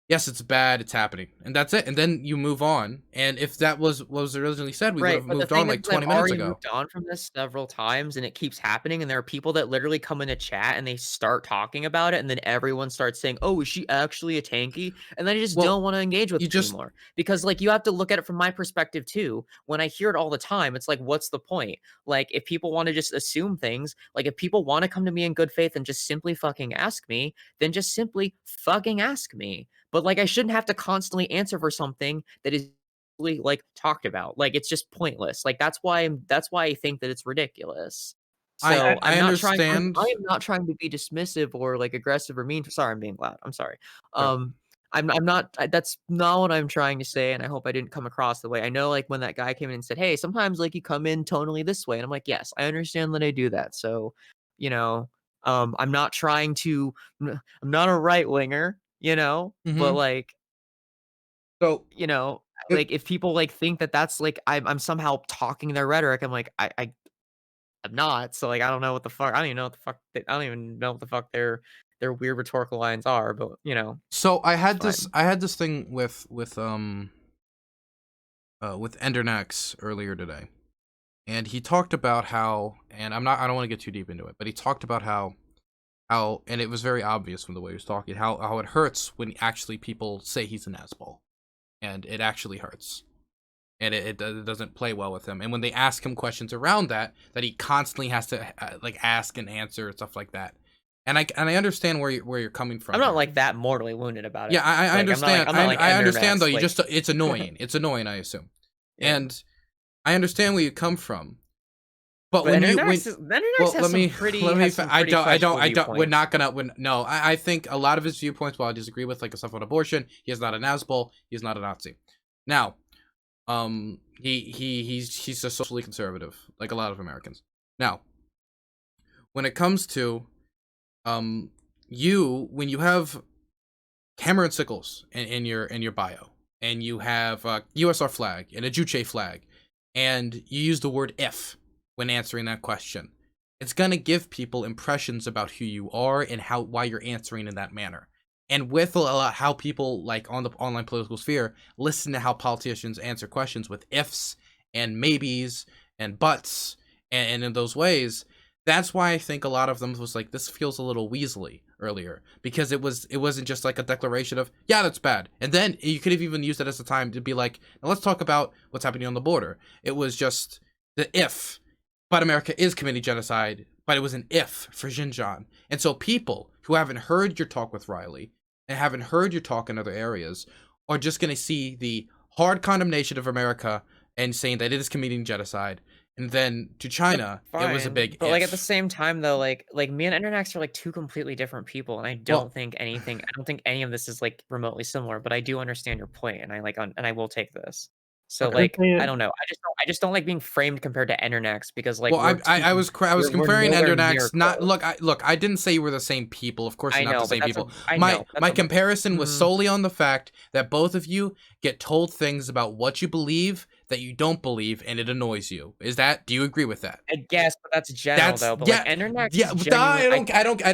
yes, it's bad, it's happening, and that's it. And then you move on. And if that was what was originally said, we would Right, have but the moved on thing is like I've 20 minutes already ago. moved on from this several times, and it keeps happening, and there are people that literally come into chat, and they start talking about it, and then everyone starts saying, "Oh, is she actually a tanky?" And then I just Well, don't wanna engage with you it just anymore, because, like, you have to look at it from my perspective too. When I hear it all the time, it's like, what's the point? Like, if people wanna just assume things, like, if people wanna come to me in good faith and just simply fucking ask me, then just simply fucking ask me. But, like, I shouldn't have to constantly answer for something that is like talked about. Like it's just pointless. Like that's why I think that it's ridiculous. I So I I understand. am not trying to be dismissive or like aggressive or mean. Sorry, I'm being loud. I'm sorry. Okay. I'm not. That's not what I'm trying to say, and I hope I didn't come across the way. I know, like when that guy came in and said, "Hey, sometimes like you come in tonally this way," and I'm like, "Yes, I understand that I do that." So, you know, I'm not trying to. I'm not a right winger, but Mm-hmm. like So if like, if people, like, think that that's, like, I'm somehow talking their rhetoric, I'm like, I'm not, so, like, I don't even know what the fuck I don't even know what the fuck their weird rhetorical lines are, but, so it's fine. I had this thing with Endernax earlier today. And he talked about how, and I don't want to get too deep into it, but he talked about how, and it was very obvious from the way he was talking, how it hurts when actually people say he's an asshole, and it actually hurts, and it doesn't play well with him. And when they ask him questions around that he constantly has to like ask and answer and stuff like that. And I understand where you're coming I'm from not, here. like, that mortally wounded about Yeah, it. I Like, understand. I'm not like I Ender understand though. next, You like just it's annoying. It's annoying. I assume, yeah. and I understand where you come from. But But when you when Endernax well, has some I pretty questionable I don't. We're viewpoints. not gonna. When no, I think a lot of his viewpoints, while I disagree with, like stuff on abortion, he is not an asshole. He's not a Nazi. Now, he's just socially conservative, like a lot of Americans. Now, when it comes to when you have Cameron Sickles in your bio, and you have a USR flag and a Juche flag, and you use the word if when answering that question, it's gonna give people impressions about who you are and why you're answering in that manner. And with a lot how people like on the online political sphere listen to how politicians answer questions with ifs and maybes and buts, and in those ways, that's why I think a lot of them was like, this feels a little weaselly earlier, because it wasn't just like a declaration of, yeah, that's bad, and then you could have even used that as a time to be like, now let's talk about what's happening on the border. It was just the if, but America is committing genocide, but it was an if for Xinjiang. And so people who haven't heard your talk with Riley and haven't heard your talk in other areas are just going to see the hard condemnation of America and saying that it is committing genocide, and then to That's China it was a fine, big but, like, at the if. same time, though, like, me and Endernax are, like, 2 completely different people, and Well, I don't think any of this is, like, remotely similar, but I do understand your point, and I will take this. So Okay. like I don't know. I just don't like being framed compared to Endernecks because like Well, I was we're comparing nowhere near Endernax. Not close. look. I didn't say we're the same people. Of course, I you're not the know, but same people. I know that's My a comparison was mm, solely on the fact that both of you get told things about what you believe that you don't believe, and it annoys you. Do you agree with that? I guess, but that's general That's though. But like yeah, Endernecks yeah. is genuine. I don't care.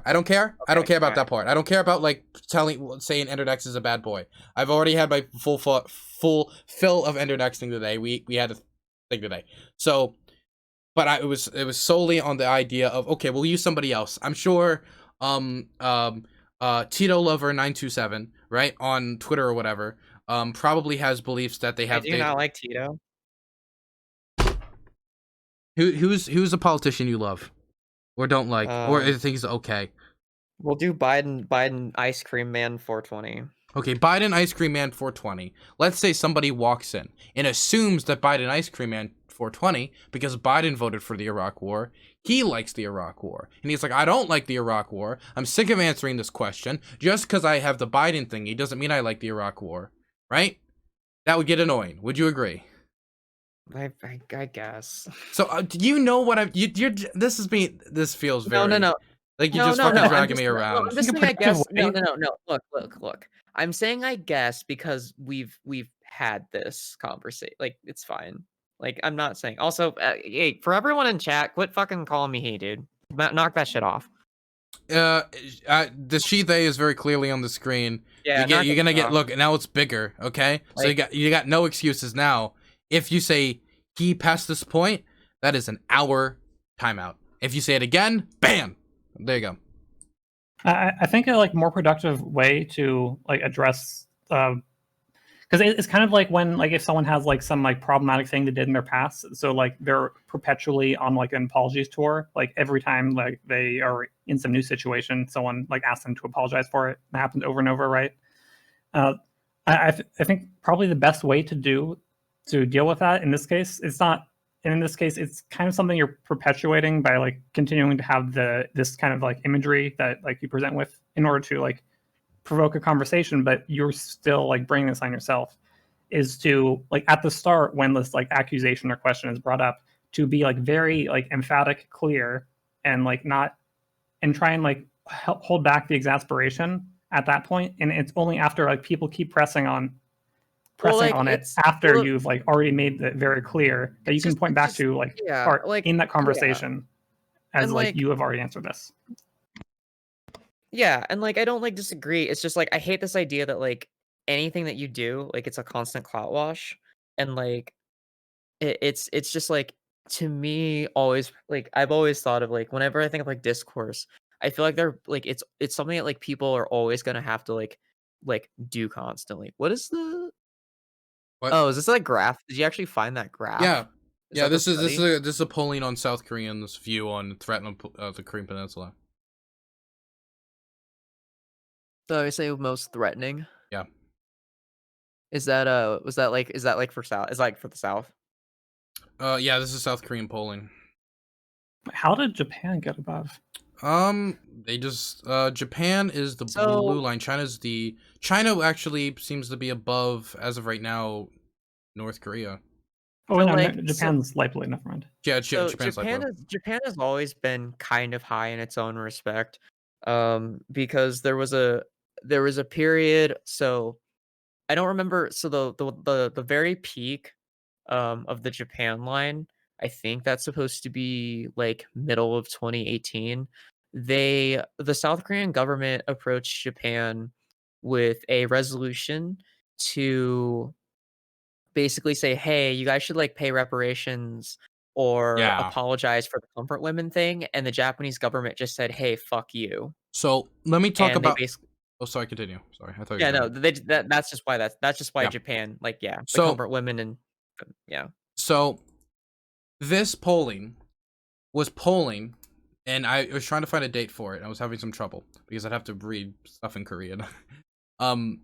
I don't care. I don't Okay, care about alright. that part. I don't care about like saying Enderdex is a bad boy. I've already had my full fill of Enderdexing today. We had a thing today. So, but it was solely on the idea of, okay, we'll use somebody else. I'm sure Tito Lover 927, right, on Twitter or whatever, probably has beliefs that I do not like Tito. who's a politician you love or don't like or Um, think is okay. we'll do Biden Ice Cream Man 420. Okay, Biden Ice Cream Man 420. Let's say somebody walks in and assumes that Biden Ice Cream Man 420, because Biden voted for the Iraq War, he likes the Iraq War. And he's like, I don't like the Iraq War. I'm sick of answering this question. Just because I have the Biden thingy doesn't mean I like the Iraq War. Right? That would get annoying. Would you agree? I guess. So, do you know what this feels No, no, very, no. like you're No, just no, fucking no. dragging me around. I'm just In a saying I productive guess. No, way. no, no, no. Look. I'm saying I guess because we've had this conversation. Like it's fine. Like I'm not saying. Also, hey, for everyone in chat, quit fucking calling me hey, dude. Knock that shit off. The she they is very clearly on the screen. Yeah, knock You're it gonna get, off. look, now it's bigger, okay? So Like, you got no excuses now. If you say he past this point, that is an hour timeout. If you say it again, bam, there you go. I think a like more productive way to like address because it's kind of like when like if someone has like some like problematic thing they did in their past, so like they're perpetually on like an apologies tour. Like every time like they are in some new situation, someone like asks them to apologize for it. It happens over and over, right? Uh, I think probably the best way to deal with that in this case, it's not. And in this case, it's kind of something you're perpetuating by like continuing to have this kind of like imagery that like you present with in order to like provoke a conversation, but you're still like bringing this on yourself, is to like at the start when this like accusation or question is brought up, to be like very like emphatic, clear, and like not, and try and like hold back the exasperation at that point. And it's only after like people keep pressing on it after you've like already made it very clear that you can point back to like yeah, like in that conversation as and like you have already answered this. Yeah, and like I don't like disagree. It's just like I hate this idea that like anything that you do, like it's a constant clout wash, and like it's just like to me always like I've always thought of like whenever I think of like discourse, I feel like they're like it's something that like people are always gonna have to like do constantly. What is the What? Oh, is this like graph? Did you actually find that graph? Yeah, Is yeah. that the This is study? this is a polling on South Koreans' view on threat of the Korean Peninsula. So I say most threatening. Yeah. Is that is that like for South? Is like for the South? Yeah. This is South Korean polling. How did Japan get above? They just Japan is the So blue line. China actually seems to be above as of right now. North Korea. Oh, So, no, like, Japan's light blue. Never mind. Yeah, so Japan's like blue. Japan has always been kind of high in its own respect, because there was a period. So I don't remember. So the very peak, of the Japan line, I think that's supposed to be like middle of 2018. The South Korean government approached Japan with a resolution to basically say, "Hey, you guys should like pay reparations or Yeah. apologize for the comfort women thing." And the Japanese government just said, "Hey, fuck you." So let me talk And they about. basically Oh, sorry. Continue. Sorry, I thought you yeah, were no, done. that's just why Yeah. Japan like yeah, the So comfort women and yeah. so this polling was polling, and I was trying to find a date for it. And I was having some trouble because I'd have to read stuff in Korean. um,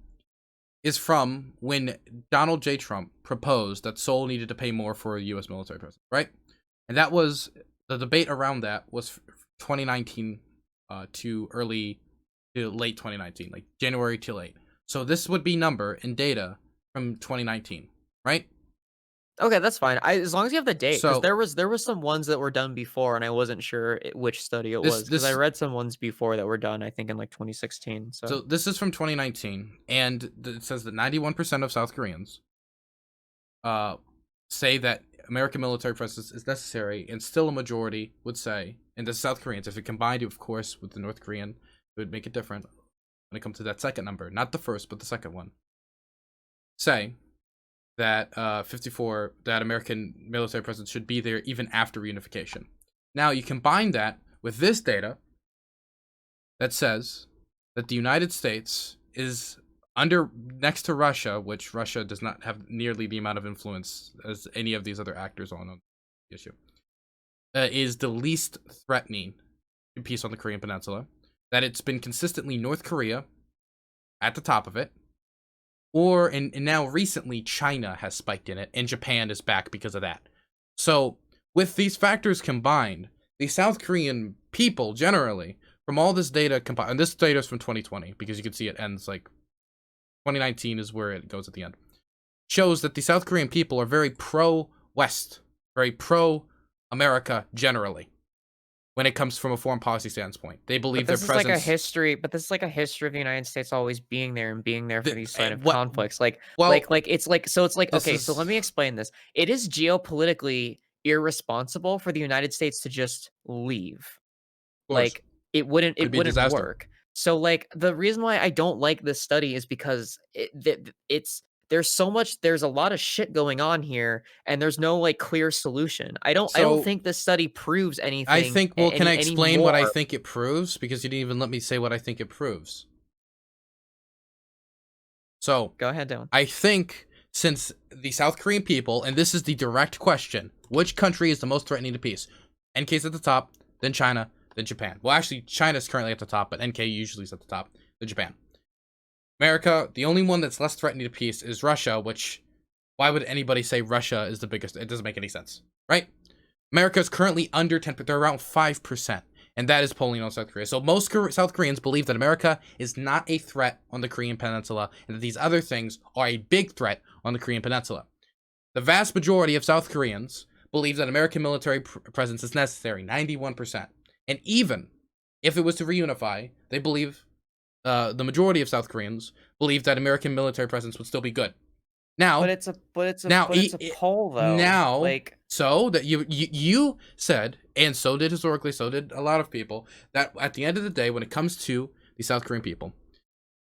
is from when Donald J. Trump proposed that Seoul needed to pay more for a U.S. military presence, right? And that was the debate around that was 2019 to late 2019, like January till late. So this would be number in data from 2019. right? Okay, that's fine. As long as you have the date, because So there was some ones that were done before, and I wasn't sure which study it this was, because I this read some ones before that were done, I think in like 2016. so So this is from 2019, and it says that 91% of South Koreans uh say that American military presence is necessary, and still a majority would say, and the South Koreans, if it combined, of course, with the North Korean, it would make it different when it comes to that second number, not the first, but the second one, say that 54 that American military presence should be there even after reunification. Now you combine that with this data that says that the United States is under next to Russia, which Russia does not have nearly the amount of influence as any of these other actors on the issue, is the least threatening to peace on the Korean Peninsula. That it's been consistently North Korea at the top of it, and now recently China has spiked in it, and Japan is back because of that. So with these factors combined, the South Korean people generally, from all this data combined, and this data is from 2020 because you can see it ends like 2019 is where it goes at the end, shows that the South Korean people are very pro-West, very pro-America generally. When it comes from a foreign policy standpoint, they believe their this is presence. like a history, but this is like a history of the United States always being there and being there for these sort of what? conflicts. Well, It's like so it's like this okay, so let me explain this. It is geopolitically irresponsible for the United States to just leave. Of course, Like it it'd be a wouldn't disaster. work. So like the reason why I don't like this study is because there's a lot of shit going on here, and there's no like clear solution. I don't So think this study proves I anything think. Well, can I any explain what I more. think it proves? Because you didn't even let me say what I think it proves. So Go ahead, Dylan. I think since the South Korean people, and this is the direct question, which country is the most threatening to peace? NK's at the top, then China, then Japan. Well, actually, China's currently at the top, but NK usually is at the top, then Japan. America, the only one that's less threatening to peace is Russia, which, why would anybody say Russia is the biggest? It doesn't make any sense, right? America is currently under 10%, they're around 5%, and that is polling on South Korea. So most South Koreans believe that America is not a threat on the Korean Peninsula, and that these other things are a big threat on the Korean Peninsula. The vast majority of South Koreans believe that American military presence is necessary, 91%. And even if it was to reunify, they believe, the majority of South Koreans believe that American military presence would still be good. Now, But it's a poll though. now, Like so that you said, and so did historically, so did a lot of people, that at the end of the day, when it comes to the South Korean people,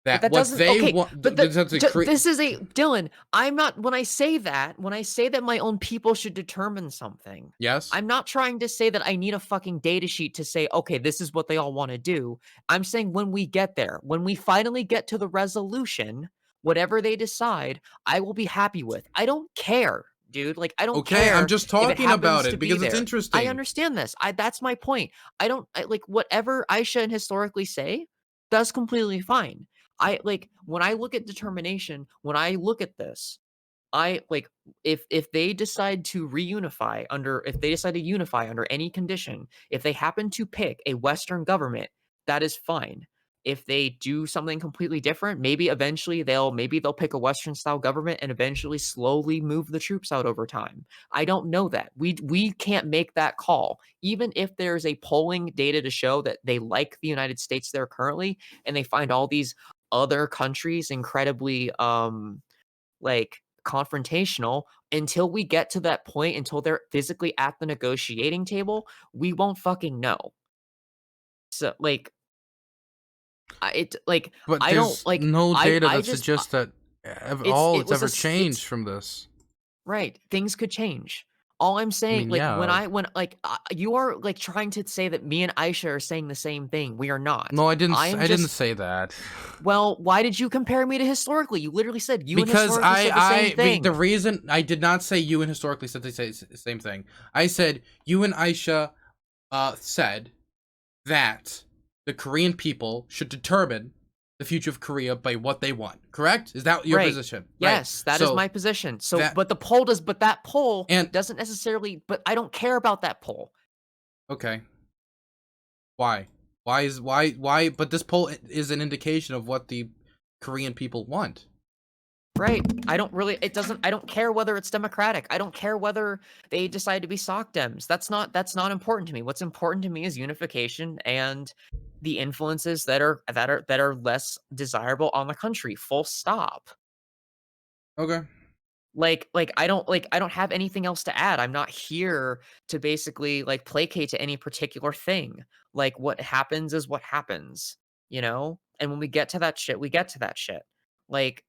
that that what doesn't they okay, want, but this is a Dylan. I'm not when I say that my own people should determine something. yes, I'm not trying to say that I need a fucking data sheet to say, okay, this is what they all want to do. I'm saying when we get there, when we finally get to the resolution, whatever they decide, I will be happy with. I don't care, dude. Like, I don't okay, I'm care just if it talking happens about to it be because it's there. I interesting. understand this. That's my point. Like whatever Aisha and historically say, that's completely fine. I like when I look at determination, when I look at this, I like if they decide to reunify under if they decide to unify under any condition, if they happen to pick a Western government, that is fine. If they do something completely different, maybe eventually they'll pick a Western style government and eventually slowly move the troops out over time. I don't know that. We can't make that call. Even if there's a polling data to show that they like the United States there currently and they find all these other countries incredibly like confrontational, until we get to that point, until they're physically at the negotiating table, we won't fucking know. So like But I don't there's like no data I that just suggests that it it's was a ever s- it's changed from this. right, things could change. All I'm I saying, mean, like yeah. when like you are like trying to say that me and Aisha are saying the same thing. We are not. No, I am I didn't just say that. well, why did you compare me to historically? You literally said you and Because historically said the same the thing. reason I did not say you and historically said they say the same thing. I said you and Aisha said that the Korean people should determine the future of Korea by what they want. Correct? Is that your Right. position? Yes, Right. that is my position. So, that but that poll and doesn't necessarily, but I don't care about that poll. okay. Why? Why? But this poll is an indication of what the Korean people want. Right. I don't care whether it's democratic. I don't care whether they decide to be sock dems. That's not important to me. What's important to me is unification and the influences that are less desirable on the country. Full stop. Okay. I don't have anything else to add. I'm not here to basically like placate to any particular thing. Like what happens is what happens, you know? And when we get to that shit, we get to that shit. Like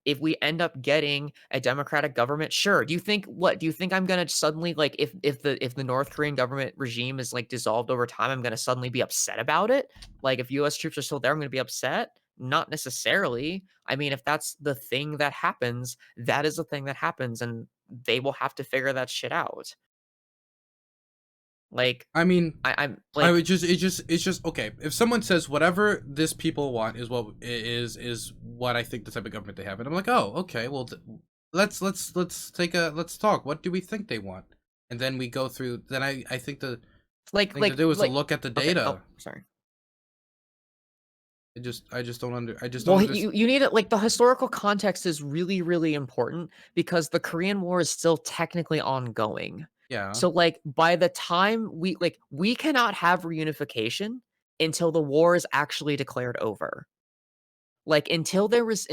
if we end up getting a democratic government, sure. Do you think I'm gonna suddenly like if the North Korean government regime is like dissolved over time, I'm gonna suddenly be upset about it? Like if US troops are still there, I'm gonna be upset? Not necessarily. I mean, if that's the thing that happens, that is the thing that happens, and they will have to figure that shit out. Like, I mean, I'm I like, would it's just okay. If someone says whatever this people want is what is what I think the type of government they have, and I'm like, oh, okay, well, let's talk. What do we think they want? And then we go through. Then I think the thing to do is to look at the okay. data. Oh, sorry. I just don't Well, understand. you need it. Like the historical context is really, really important because the Korean War is still technically ongoing. Yeah. So, like, by the time we cannot have reunification until the war is actually declared over. Like until there was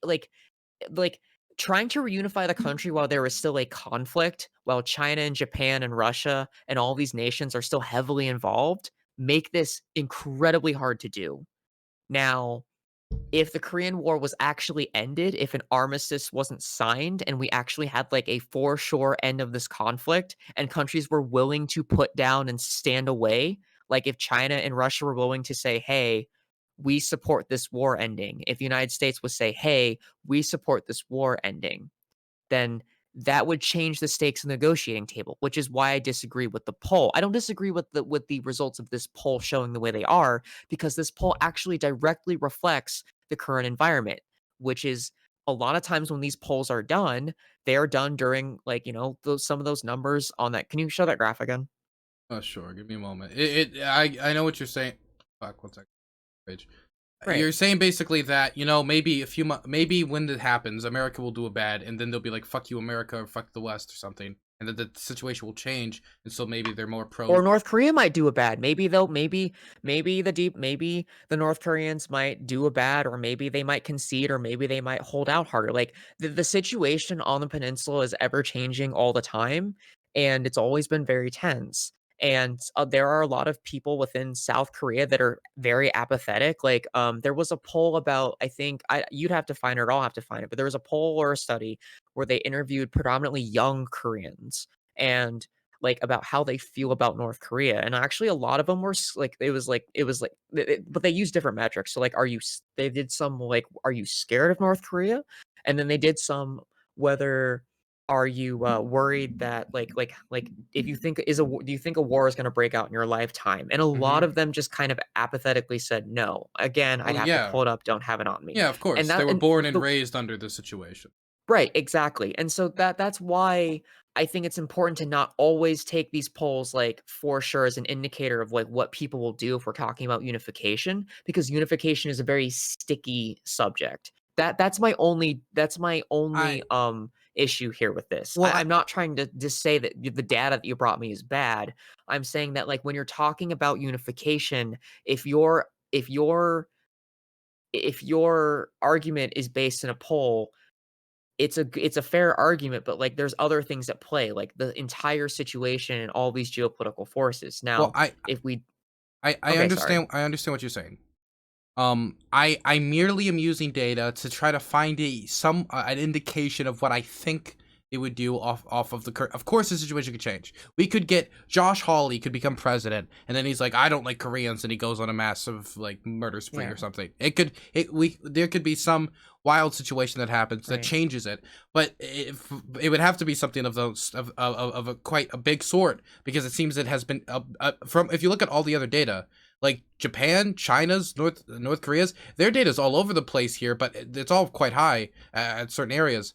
like trying to reunify the country while there is still a conflict, while China and Japan and Russia and all these nations are still heavily involved, make this incredibly hard to do. Now, if the Korean War was actually ended, if an armistice wasn't signed and we actually had like a foreshore end of this conflict and countries were willing to put down and stand away, like if China and Russia were willing to say, "Hey, we support this war ending." If the United States would say, "Hey, we support this war ending." Then that would change the stakes in the negotiating table, which is why I disagree with the poll. I don't disagree with the results of this poll showing the way they are, because this poll actually directly reflects the current environment, which is a lot of times when these polls are done, they are done during like, some of those numbers on that. Can you show that graph again? Oh, sure. Give me a moment. I know what you're saying. Fuck. 1 second. Page. Right. You're saying basically that maybe maybe when that happens, America will do a bad, and then they'll be like "fuck you, America" or "fuck the West" or something, and then the situation will change, and so maybe they're more pro. Or North Korea might do a bad. Maybe the North Koreans might do a bad, or maybe they might concede, or maybe they might hold out harder. Like the situation on the peninsula is ever changing all the time, and it's always been very tense. And there are a lot of people within South Korea that are very apathetic. Like, there was a poll about, I think you'd have to find it, or I'll have to find it, but there was a poll or a study where they interviewed predominantly young Koreans, and like about how they feel about North Korea. And actually a lot of them were like but they use different metrics. So like they did some like are you scared of North Korea? And then they did some whether are you worried that if you think do you think a war is going to break out in your lifetime? And a lot Hmm. of them just kind of apathetically said no. Again, I'd Well, have to yeah, pull it up, don't have it on me. yeah, of And course, they that were and born and the raised under this situation. Right, exactly. And so that's why I think it's important to not always take these polls like for sure as an indicator of like what people will do if we're talking about unification, because unification is a very sticky subject. That's my only I issue here with this. well, I'm not trying to just say that the data that you brought me is bad. I'm saying that like when you're talking about unification, if your argument is based in a poll, it's a fair argument, but, like, there's other things at play, like the entire situation and all these geopolitical forces. well, Now, if we I okay, sorry. understand. I understand what you're saying. I merely am using data to try to find an indication of what I think it would do off of the current. Of course, the situation could change. We could get Josh Hawley could become president, and then he's like, I don't like Koreans, and he goes on a massive like murder spree Yeah, or something. There could be some wild situation that happens that right. changes it, but it would have to be something of those of a quite a big sort, because it seems it has been from if you look at all the other data, like Japan, China's, North Korea's, their data's all over the place here, but it's all quite high at certain areas.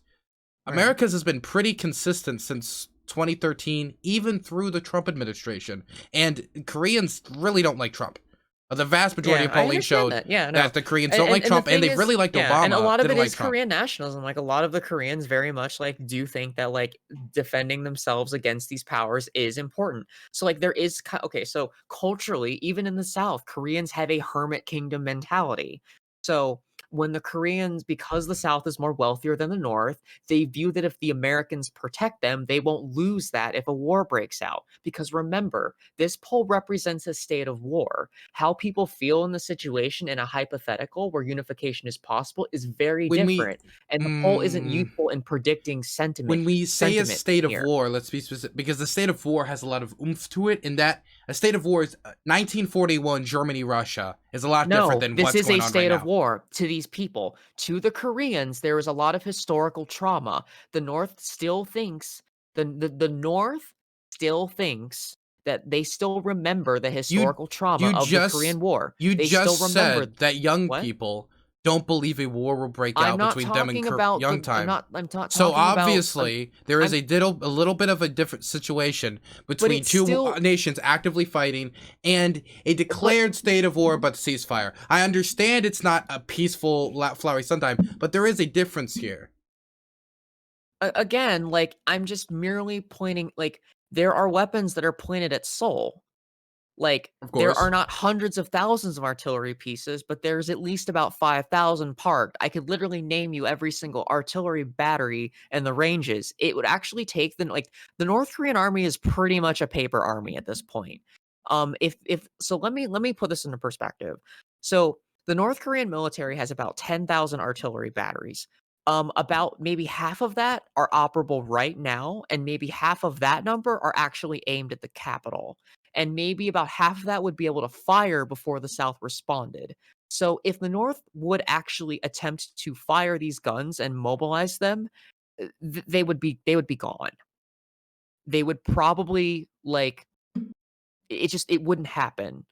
Right. America's has been pretty consistent since 2013, even through the Trump administration. And Koreans really don't like Trump. The vast majority Yeah, of I polling understand showed that. Yeah, no. that the Koreans don't like The Trump, and thing they is, really liked yeah, and a Obama. lot of it Didn't like is Trump. Korean nationalism. Like a lot of the Koreans very much like do think that like defending themselves against these powers is important. So like there is okay, so culturally, even in the South, Koreans have a hermit kingdom mentality. So when the Koreans, because the South is more wealthier than the North, they view that if the Americans protect them, they won't lose that if a war breaks out. Because remember, this poll represents a state of war. How people feel in the situation in a hypothetical where unification is possible is very When we different. And the poll isn't mm, useful in predicting when we say a sentiment state of here. war, let's be specific, because the state of war has a lot of oomph to it. In that a state of war is 1941 Germany Russia is a lot different No, than this what's is going a on right state of now. war to these people. To the Koreans, there is a lot of historical trauma. The North still thinks the North still thinks that they still remember the You historical trauma you of the Korean just War. you They still just remember said that young what? people don't believe a war will break I'm out not between them and talking about young time. I'm not So talking about obviously there is I'm a little bit of a different situation but between it's two still nations actively fighting and a but declared state of war but ceasefire. I understand it's not a peaceful flowery sometime, but there is a difference here. again, like I'm just merely pointing like there are weapons that are pointed at Seoul. Like, Of there are course. not hundreds of thousands of artillery pieces, but there's at least about 5,000 parked. I could literally name you every single artillery battery and the ranges. It would actually take the like the North Korean army is pretty much a paper army at this point. If so let me put this into perspective. So the North Korean military has about 10,000 artillery batteries. About maybe half of that are operable right now, and maybe half of that number are actually aimed at the capital, and maybe about half of that would be able to fire before the South responded. So if the North would actually attempt to fire these guns and mobilize them, they would be gone. They would probably like it just it wouldn't happen.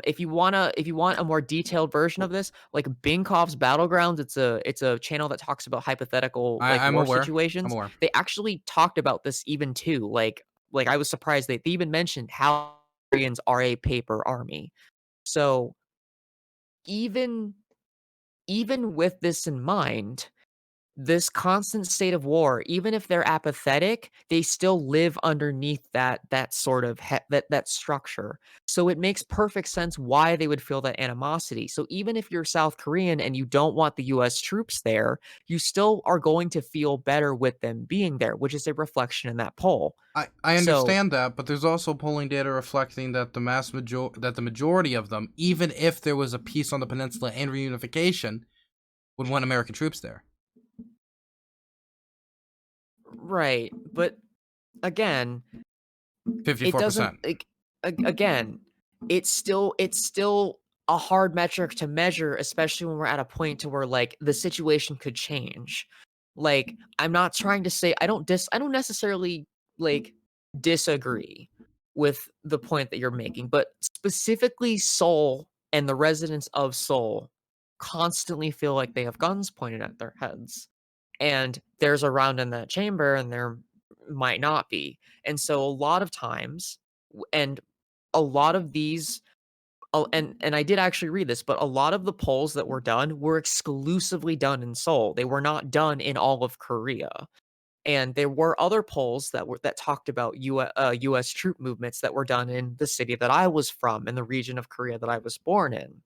If you want a more detailed version of this, like Binkov's Battlegrounds, it's a channel that talks about hypothetical like I'm war aware. I'm situations. aware. They actually talked about this even too. Like I was surprised they even mentioned how Koreans are a paper army. So even even with this in mind, this constant state of war, even if they're apathetic, they still live underneath that sort of that structure. So it makes perfect sense why they would feel that animosity. So even if you're South Korean and you don't want the US troops there, you still are going to feel better with them being there, which is a reflection in that poll. I So understand that, but there's also polling data reflecting that the majority of them, even if there was a peace on the peninsula and reunification, would want American troops there. right, but again, it doesn't 54%. like again, it's still a hard metric to measure, especially when we're at a point to where like the situation could change. Like I'm not trying to say I don't necessarily like disagree with the point that you're making, but specifically Seoul and the residents of Seoul constantly feel like they have guns pointed at their heads. And there's a round in that chamber and there might not be. And so a lot of times and a lot of these and I did actually read this, but a lot of the polls that were done were exclusively done in Seoul. They were not done in all of Korea. And there were other polls that talked about US troop movements that were done in the city that I was from, in the region of Korea that I was born in.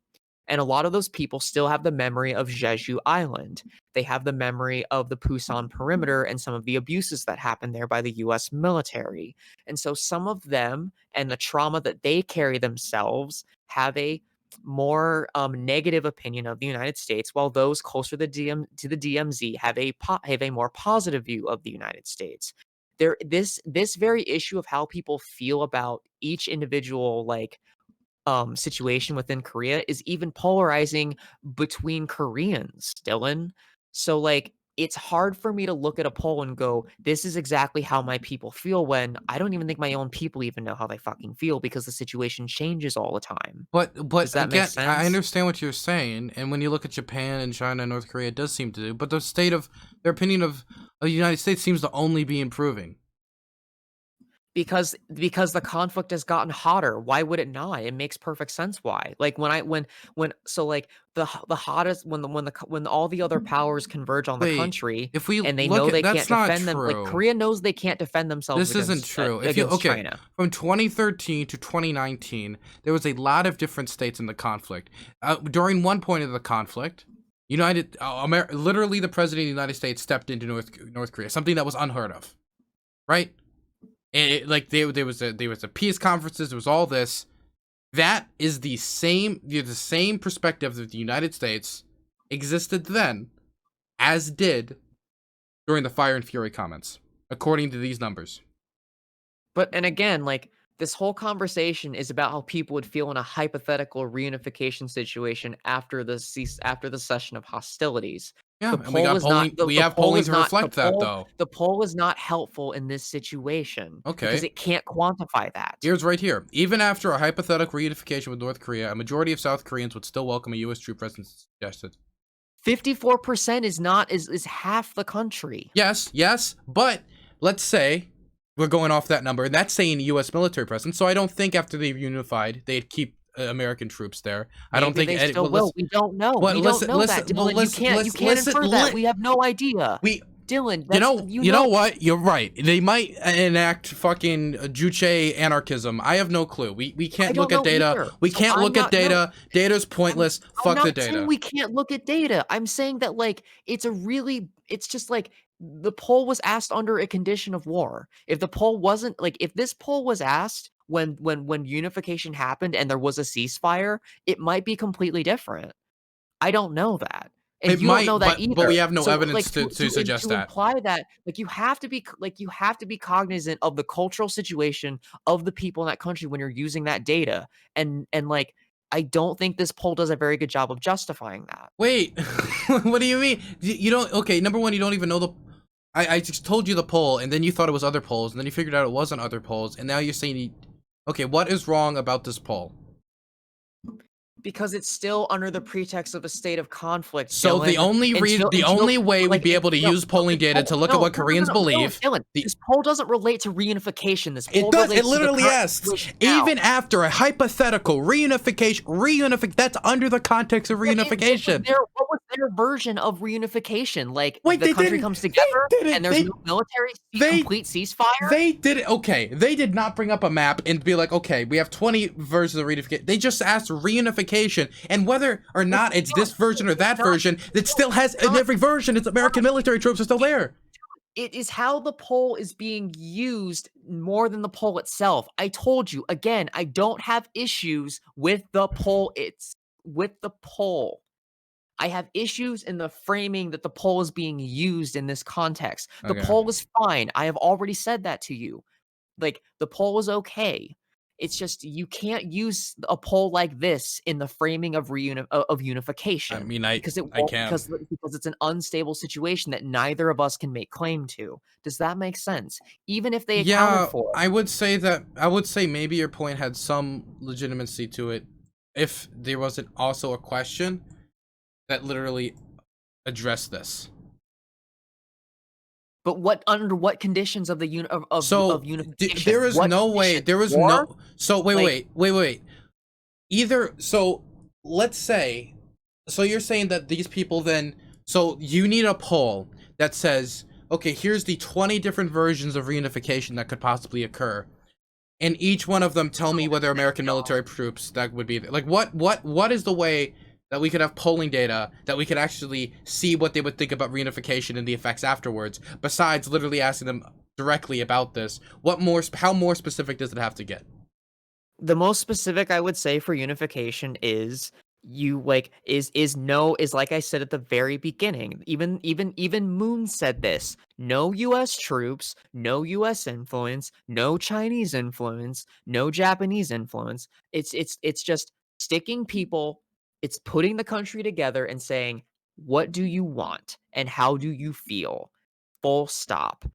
And a lot of those people still have the memory of Jeju Island. They have the memory of the Pusan perimeter and some of the abuses that happened there by the US military. And so some of them and the trauma that they carry themselves have a more negative opinion of the United States, while those closer to the DMZ have have a more positive view of the United States. This very issue of how people feel about each individual situation within Korea is even polarizing between Koreans, Dylan. So like it's hard for me to look at a poll and go, this is exactly how my people feel when I don't even think my own people even know how they fucking feel because the situation changes all the time. But Does that make again, I sense? understand what you're saying, and when you look at Japan and China and North Korea, it does seem to do. But the state of their opinion of the United States seems to only be improving. Because the conflict has gotten hotter. Why would it not? It makes perfect sense why. Like when so like the hottest when all the other powers converge on the Wait, country if we and they look know at they can't that's not defend them, like true. Korea knows they can't defend themselves This isn't against true. If you against okay, China. from 2013 to 2019, there was a lot of different states in the conflict. During one point of the conflict, literally the president of the United States stepped into North Korea, something that was unheard of, right? Like there was a peace conferences, there was all this. That is the same perspective that the United States existed then as did during the Fire and Fury comments, according to these numbers. And again, like this whole conversation is about how people would feel in a hypothetical reunification situation after the session of hostilities. Yeah, The and we poll got is not polling. We have polling to reflect that, though. the poll is not helpful in this situation because Okay. it can't quantify that. Here's right here. Even after a hypothetical reunification with North Korea, a majority of South Koreans would still welcome a U.S. troop presence suggested. 54% is half the country. Yes, but let's say we're going off that number, and that's saying U.S. military presence. So I don't think after they've unified, they'd keep American troops there. I don't think Maybe they still will. We don't know. We don't know that, Dylan. You can't infer that. We have no idea. Dylan, you know what? You're right. They might enact fucking Juche anarchism. I have no clue. We can't look at data. Either. We can't look at data. Data's pointless. Fuck the I'm data. saying we can't look at data. I'm saying that like it's just like the poll was asked under a condition of war. If the poll wasn't like if this poll was asked when unification happened and there was a ceasefire, it might be completely different. I don't know that. And It you might, don't know that either. but we have no So, evidence like, to suggest to that. imply that, like, you have to be cognizant of the cultural situation of the people in that country when you're using that data. And like, I don't think this poll does a very good job of justifying that. Wait, what do you mean? You don't. Okay, number one, you don't even know the. I just told you the poll, and then you thought it was other polls, and then you figured out it wasn't other polls, and now you're saying, okay, what is wrong about this poll? Because it's still under the pretext of a state of conflict. So the only way we'd be able to use polling data to look at what Koreans believe. Dylan, this poll doesn't relate to reunification. This poll It does. relates It literally to the asks, even after a hypothetical reunification, that's under the context of reunification. What was their version of reunification? Like, wait, the country comes together and there's no military, complete ceasefire? They did it. Okay, they did not bring up a map and be like, okay, we have 20 versions of reunification. They just asked reunification, and whether or not it's this version or that version, it still has, in every version, it's American military troops are still there. It is how the poll is being used more than the poll itself. I told you, again, I don't have issues with the poll. It's with the poll. I have issues in the framing that the poll is being used in this context. The poll is fine. I have already said that to you. Like, the poll is okay. It's just you can't use a poll like this in the framing of unification. I mean, I can't because it's an unstable situation that neither of us can make claim to. Does that make sense? Even if they accounted for it. I would say maybe your point had some legitimacy to it if there wasn't also a question that literally addressed this. But under what conditions of unification? There is no way. There was no. So wait. Either so, let's say. So you're saying that these people then. So you need a poll that says, okay, here's the 20 different versions of reunification that could possibly occur, and each one of them tell me whether American military troops that would be there. Like what is the way that we could have polling data that we could actually see what they would think about reunification and the effects afterwards, besides literally asking them directly about this? How more specific does it have to get? The most specific I would say for unification is like I said at the very beginning. Even Moon said this. No US troops, no US influence, no Chinese influence, no Japanese influence. It's just sticking people. It's putting the country together and saying, what do you want and how do you feel? Full stop.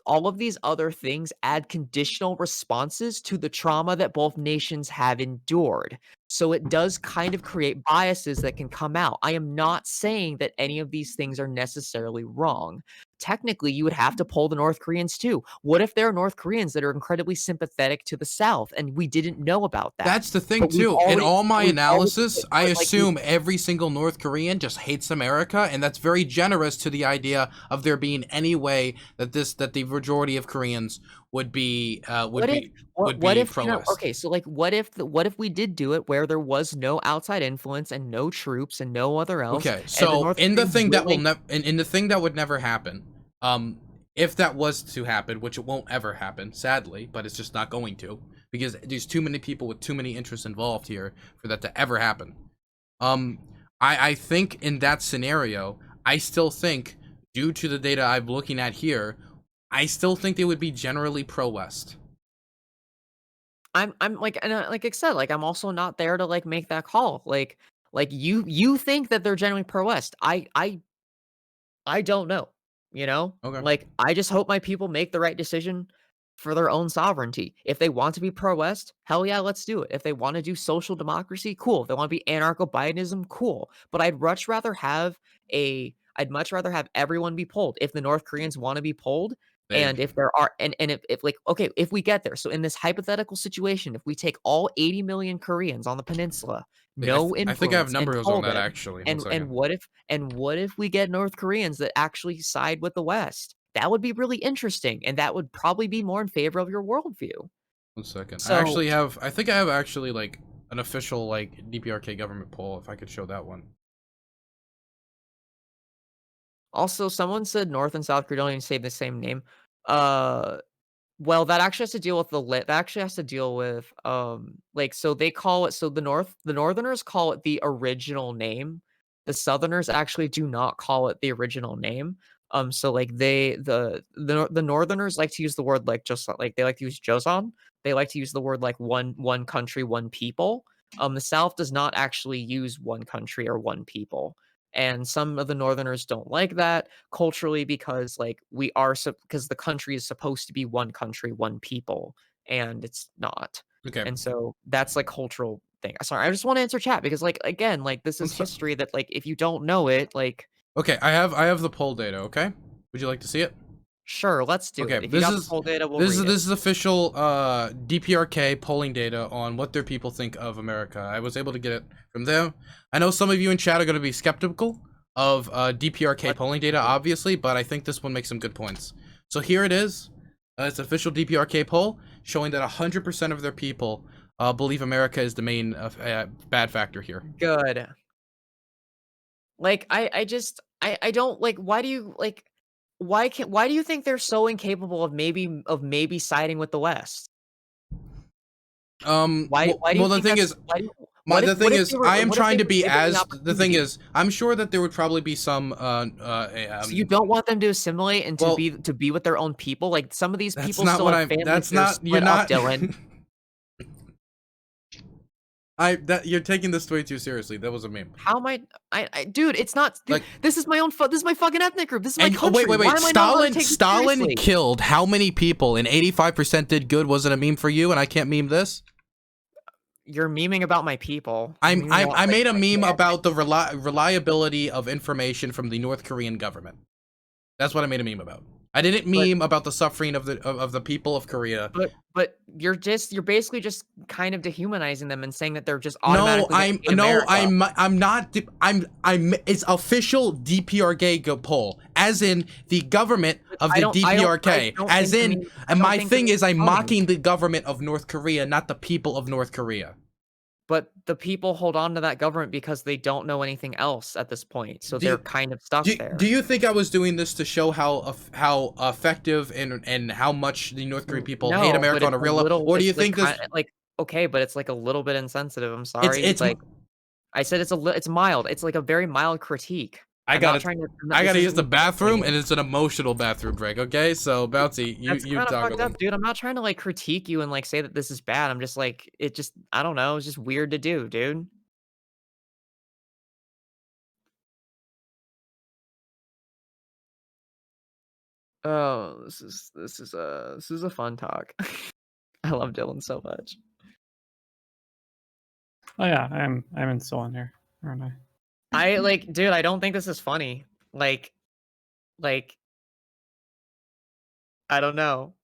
All of these other things add conditional responses to the trauma that both nations have endured. So it does kind of create biases that can come out. I am not saying that any of these things are necessarily wrong. Technically, you would have to poll the North Koreans too. What if there are North Koreans that are incredibly sympathetic to the South and we didn't know about that? That's the thing But we've too. In already all my we've already analysis, I but, like, we assume every single North Korean just hates America, and that's very generous to the idea of there being any way that the majority of Koreans would be what if pro-West. okay, so, like, what if we did do it where there was no outside influence and no troops and no other else, Okay, and the so North in the Koreans thing that will willing never in the thing that would never happen, if that was to happen, which it won't ever happen, sadly, but it's just not going to, because there's too many people with too many interests involved here for that to ever happen. Um, I think in that scenario, I still think, due to the data I'm looking at here, I still think they would be generally pro-West. I'm like and like I said, like I'm also not there to like make that call. Like you think that they're generally pro West. I don't know, you know? Okay. Like, I just hope my people make the right decision for their own sovereignty. If they want to be pro-West, hell yeah, let's do it. If they want to do social democracy, cool. If they want to be anarcho-Bidenism, cool. But I'd much rather have everyone be polled. If the North Koreans want to be polled, They, and if there are and if like okay, if we get there. So in this hypothetical situation, if we take all 80 million Koreans on the peninsula, no I think I have influence, and numbers on poll that them, actually. One and second. what if we get North Koreans that actually side with the West? That would be really interesting, and that would probably be more in favor of your worldview. One second. So, I think I have actually like an official like DPRK government poll. If I could show that one. also, someone said North and South Korea don't even say the same name. Uh, Well, that actually has to deal with that actually has to deal with, like, so they call it so the Northerners call it the original name. The Southerners actually do not call it the original name. So, like, the Northerners like to use the word, like, just like they like to use Joseon. They like to use the word, like, one country, one people. The South does not actually use one country or one people, and some of the Northerners don't like that culturally because like because the country is supposed to be one country, one people, and it's not. Okay. And so that's like cultural thing. Sorry, I just want to answer chat because like again, like this is history that like if you don't know it, like Okay, I have the poll data. Okay, would you like to see it? sure, let's do Okay, it. If you got the poll data, we'll this is read it. this is official DPRK polling data on what their people think of America. I was able to get it from them. I know some of you in chat are going to be skeptical of DPRK Let's polling data, obviously, but I think this one makes some good points. So here it is. It's official DPRK poll showing that 100% of their people believe America is the main bad factor here. Good. Like I don't like why do you like why do you think they're so incapable of maybe siding with the West? Why do you Well, the think thing that's is, why do you the thing is, I am what if they trying to were be given the as the thing opportunity? is, I'm sure that there would probably be some So you don't want them to assimilate and well, to be with their own people? Like, some of these that's people not still what have I'm. families That's that are not. You're split up, not. Dylan. You're taking this way too seriously. That was a meme. How am dude, it's not dude, Like, this is my own this is my fucking ethnic group. This is my and oh, country. Why wait. am I not allowed to take this Stalin seriously? killed how many people? And 85% did good. Wasn't a meme for you, and I can't meme this. You're memeing about my people. You're memeing about, I like, made a meme my about the reliability of information from the North Korean government. That's what I made a meme about. I didn't but meme about the suffering of the people of Korea. but you're basically just kind of dehumanizing them and saying that they're just No, automatically gonna hate America. I'm not. It's official DPRK poll, as in the government of the DPRK, as in. And my thing is, I'm mocking the government of North Korea, not the people of North Korea. But the people hold on to that government because they don't know anything else at this point, so they're kind of stuck there. Do you think I was doing this to show how effective and how much the North Korean people hate America on a real level, or do you think this? Like, okay, but it's like a little bit insensitive. I'm sorry. It's Like I said, it's mild. It's like a very mild critique. I gotta use the bathroom, like, and it's an emotional bathroom break. Okay, so Bouncy, you kind of talk fucked up, dude. I'm not trying to like critique you and like say that this is bad. I'm just like I don't know. It's just weird to do, dude. Oh, this is a fun talk. I love Dylan so much. Oh yeah, I'm in still on here, aren't I? I like, dude, I don't think this is funny. Like, I don't know.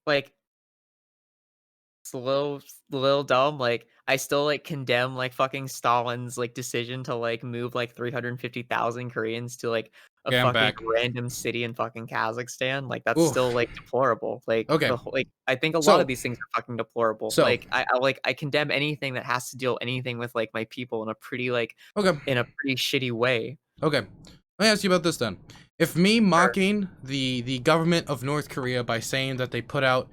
Like, it's a little dumb. Like, I still like condemn like fucking Stalin's like decision to like move like 350,000 Koreans to like a Okay, I'm fucking back. random city in fucking Kazakhstan. Like, that's Oof. still like deplorable. Like, Okay. the whole, like, I think a lot So of these things are fucking deplorable. so Like, I condemn anything that has to deal anything with like my people in a pretty like okay. in a pretty shitty way. Okay. Let me ask you about this then. If me Sure. mocking the government of North Korea by saying that they put out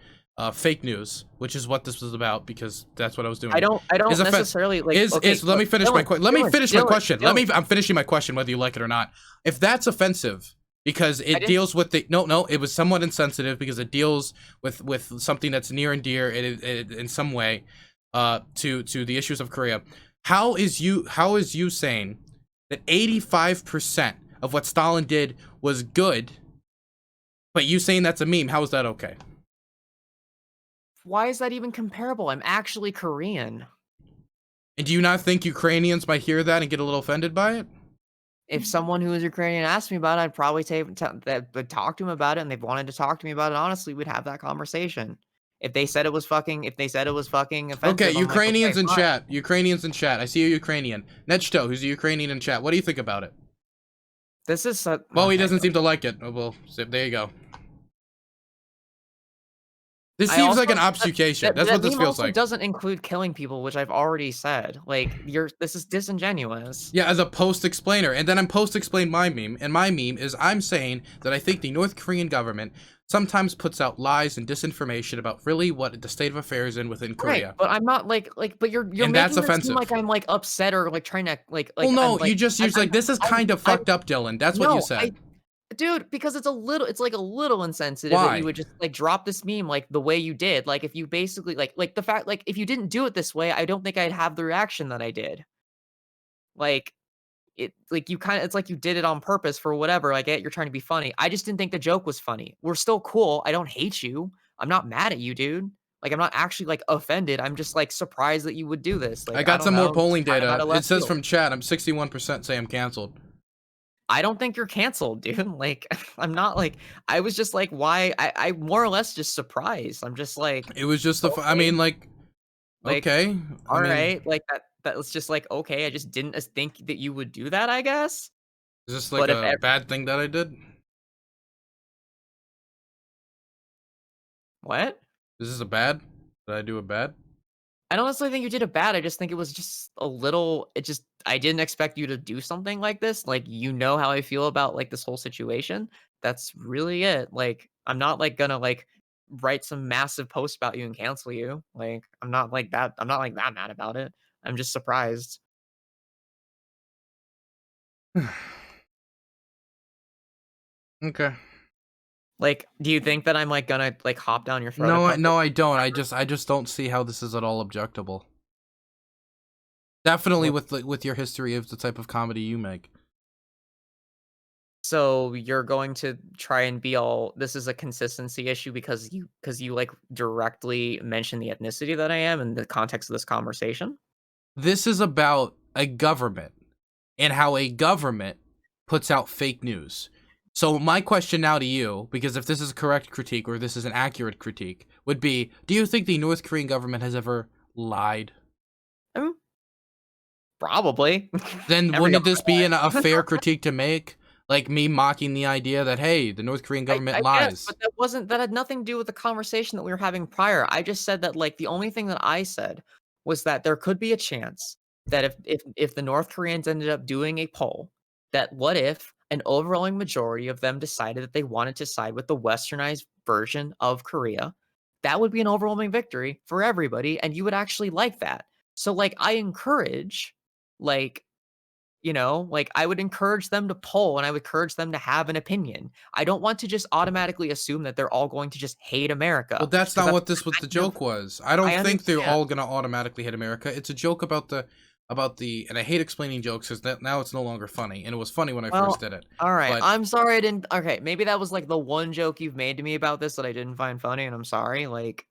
fake news, which is what this was about, because that's what I was doing, I don't is necessarily like, okay, let me look, finish my question. Let me finish my question. Dylan, I'm finishing my question whether you like it or not. If that's offensive because I it didn't deals with the no, it was somewhat insensitive because it deals with something that's near and dear in some way to the issues of Korea. How is you saying that 85% of what Stalin did was good, but you saying that's a meme? How is that okay? Why is that even comparable? I'm actually Korean. And do you not think Ukrainians might hear that and get a little offended by it? If someone who is Ukrainian asked me about it, I'd probably talk to him about it, and they've wanted to talk to me about it. Honestly, we'd have that conversation. If they said it was fucking Okay, offensive, I'm like, okay, Ukrainians in fine. chat. Ukrainians in chat. I see a Ukrainian. Nechto, who's a Ukrainian in chat. What do you think about it? This is Well, he okay. doesn't seem to like it. Oh, well, so there you go. This I seems also like an obfuscation. That's what this meme feels also like. doesn't include killing people, which I've already said. Like, this is disingenuous. Yeah, as a post-explainer. And then I'm post-explain my meme. And my meme is I'm saying that I think the North Korean government sometimes puts out lies and disinformation about really what the state of affairs in within Right, Korea. but I'm not but you're And that's making it seem like offensive. I'm like upset or like trying to Well, I'm no, like you just use like, this is kind of I'm fucked up, Dylan. That's what you no, said. dude, because it's like a little insensitive that you Why? would just like drop this meme like the way you did. Like if you basically like the fact like if you didn't do it this way, I don't think I'd have the reaction that I did. Like it like you kind of it's like you did it on purpose for whatever. Like you're trying to be funny. I just didn't think the joke was funny. We're still cool. I don't hate you. I'm not mad at you, dude. Like I'm not actually like offended. I'm just like surprised that you would do this. I Like I got don't some more know, polling kind of out data. of It left says field. from chat, I'm 61% say I'm canceled. I don't think you're canceled, dude. Like, I'm not like I was just like, why? I more or less just surprised. I'm just like, It was just the, I okay, mean, like, like, okay. I all mean, right, like that was just like, okay, I just didn't think that you would do that, I guess. is this like But if a bad thing that I did? what? Is this a bad? Did I do a bad? I don't necessarily think you did it bad. I just think it was just a little. It just I didn't expect you to do something like this. Like you know how I feel about like this whole situation. That's really it. Like I'm not like gonna like write some massive post about you and cancel you. Like I'm not like that. I'm not like that mad about it. I'm just surprised. Okay. Like, do you think that I'm like gonna like hop down your throat? No, I don't. I just don't see how this is at all objectable. Definitely with your history of the type of comedy you make. So you're going to try and be all this is a consistency issue because you like directly mention the ethnicity that I am in the context of this conversation? This is about a government and how a government puts out fake news. So my question now to you, because if this is a correct critique or this is an accurate critique, would be, do you think the North Korean government has ever lied? Probably. Then Every wouldn't this be government a fair critique to make? Like me mocking the idea that, hey, the North Korean government I guess, lies. but that had nothing to do with the conversation that we were having prior. I just said that like the only thing that I said was that there could be a chance that if the North Koreans ended up doing a poll, that what if an overwhelming majority of them decided that they wanted to side with the westernized version of Korea, that would be an overwhelming victory for everybody, and you would actually like that. So like I encourage like like I would encourage them to poll and I would encourage them to have an opinion. I don't want to just automatically assume that they're all going to just hate Well, America that's because not that's what this was the kind of joke was. I don't I think they're understand. all gonna automatically hit America. It's a joke about the and I hate explaining jokes because now it's no longer funny, and it was funny when I first Well, did it. all right. But I'm sorry I didn't. Okay, maybe that was like the one joke you've made to me about this that I didn't find funny, and I'm sorry. Like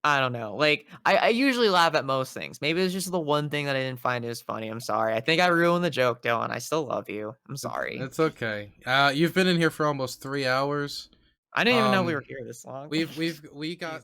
I don't know. Like, I usually laugh at most things. Maybe it's just the one thing that I didn't find as funny. I'm sorry. I think I ruined the joke, Dylan. I still love you. I'm sorry. It's okay. You've been in here for almost 3 hours. I didn't even know we were here this long. We got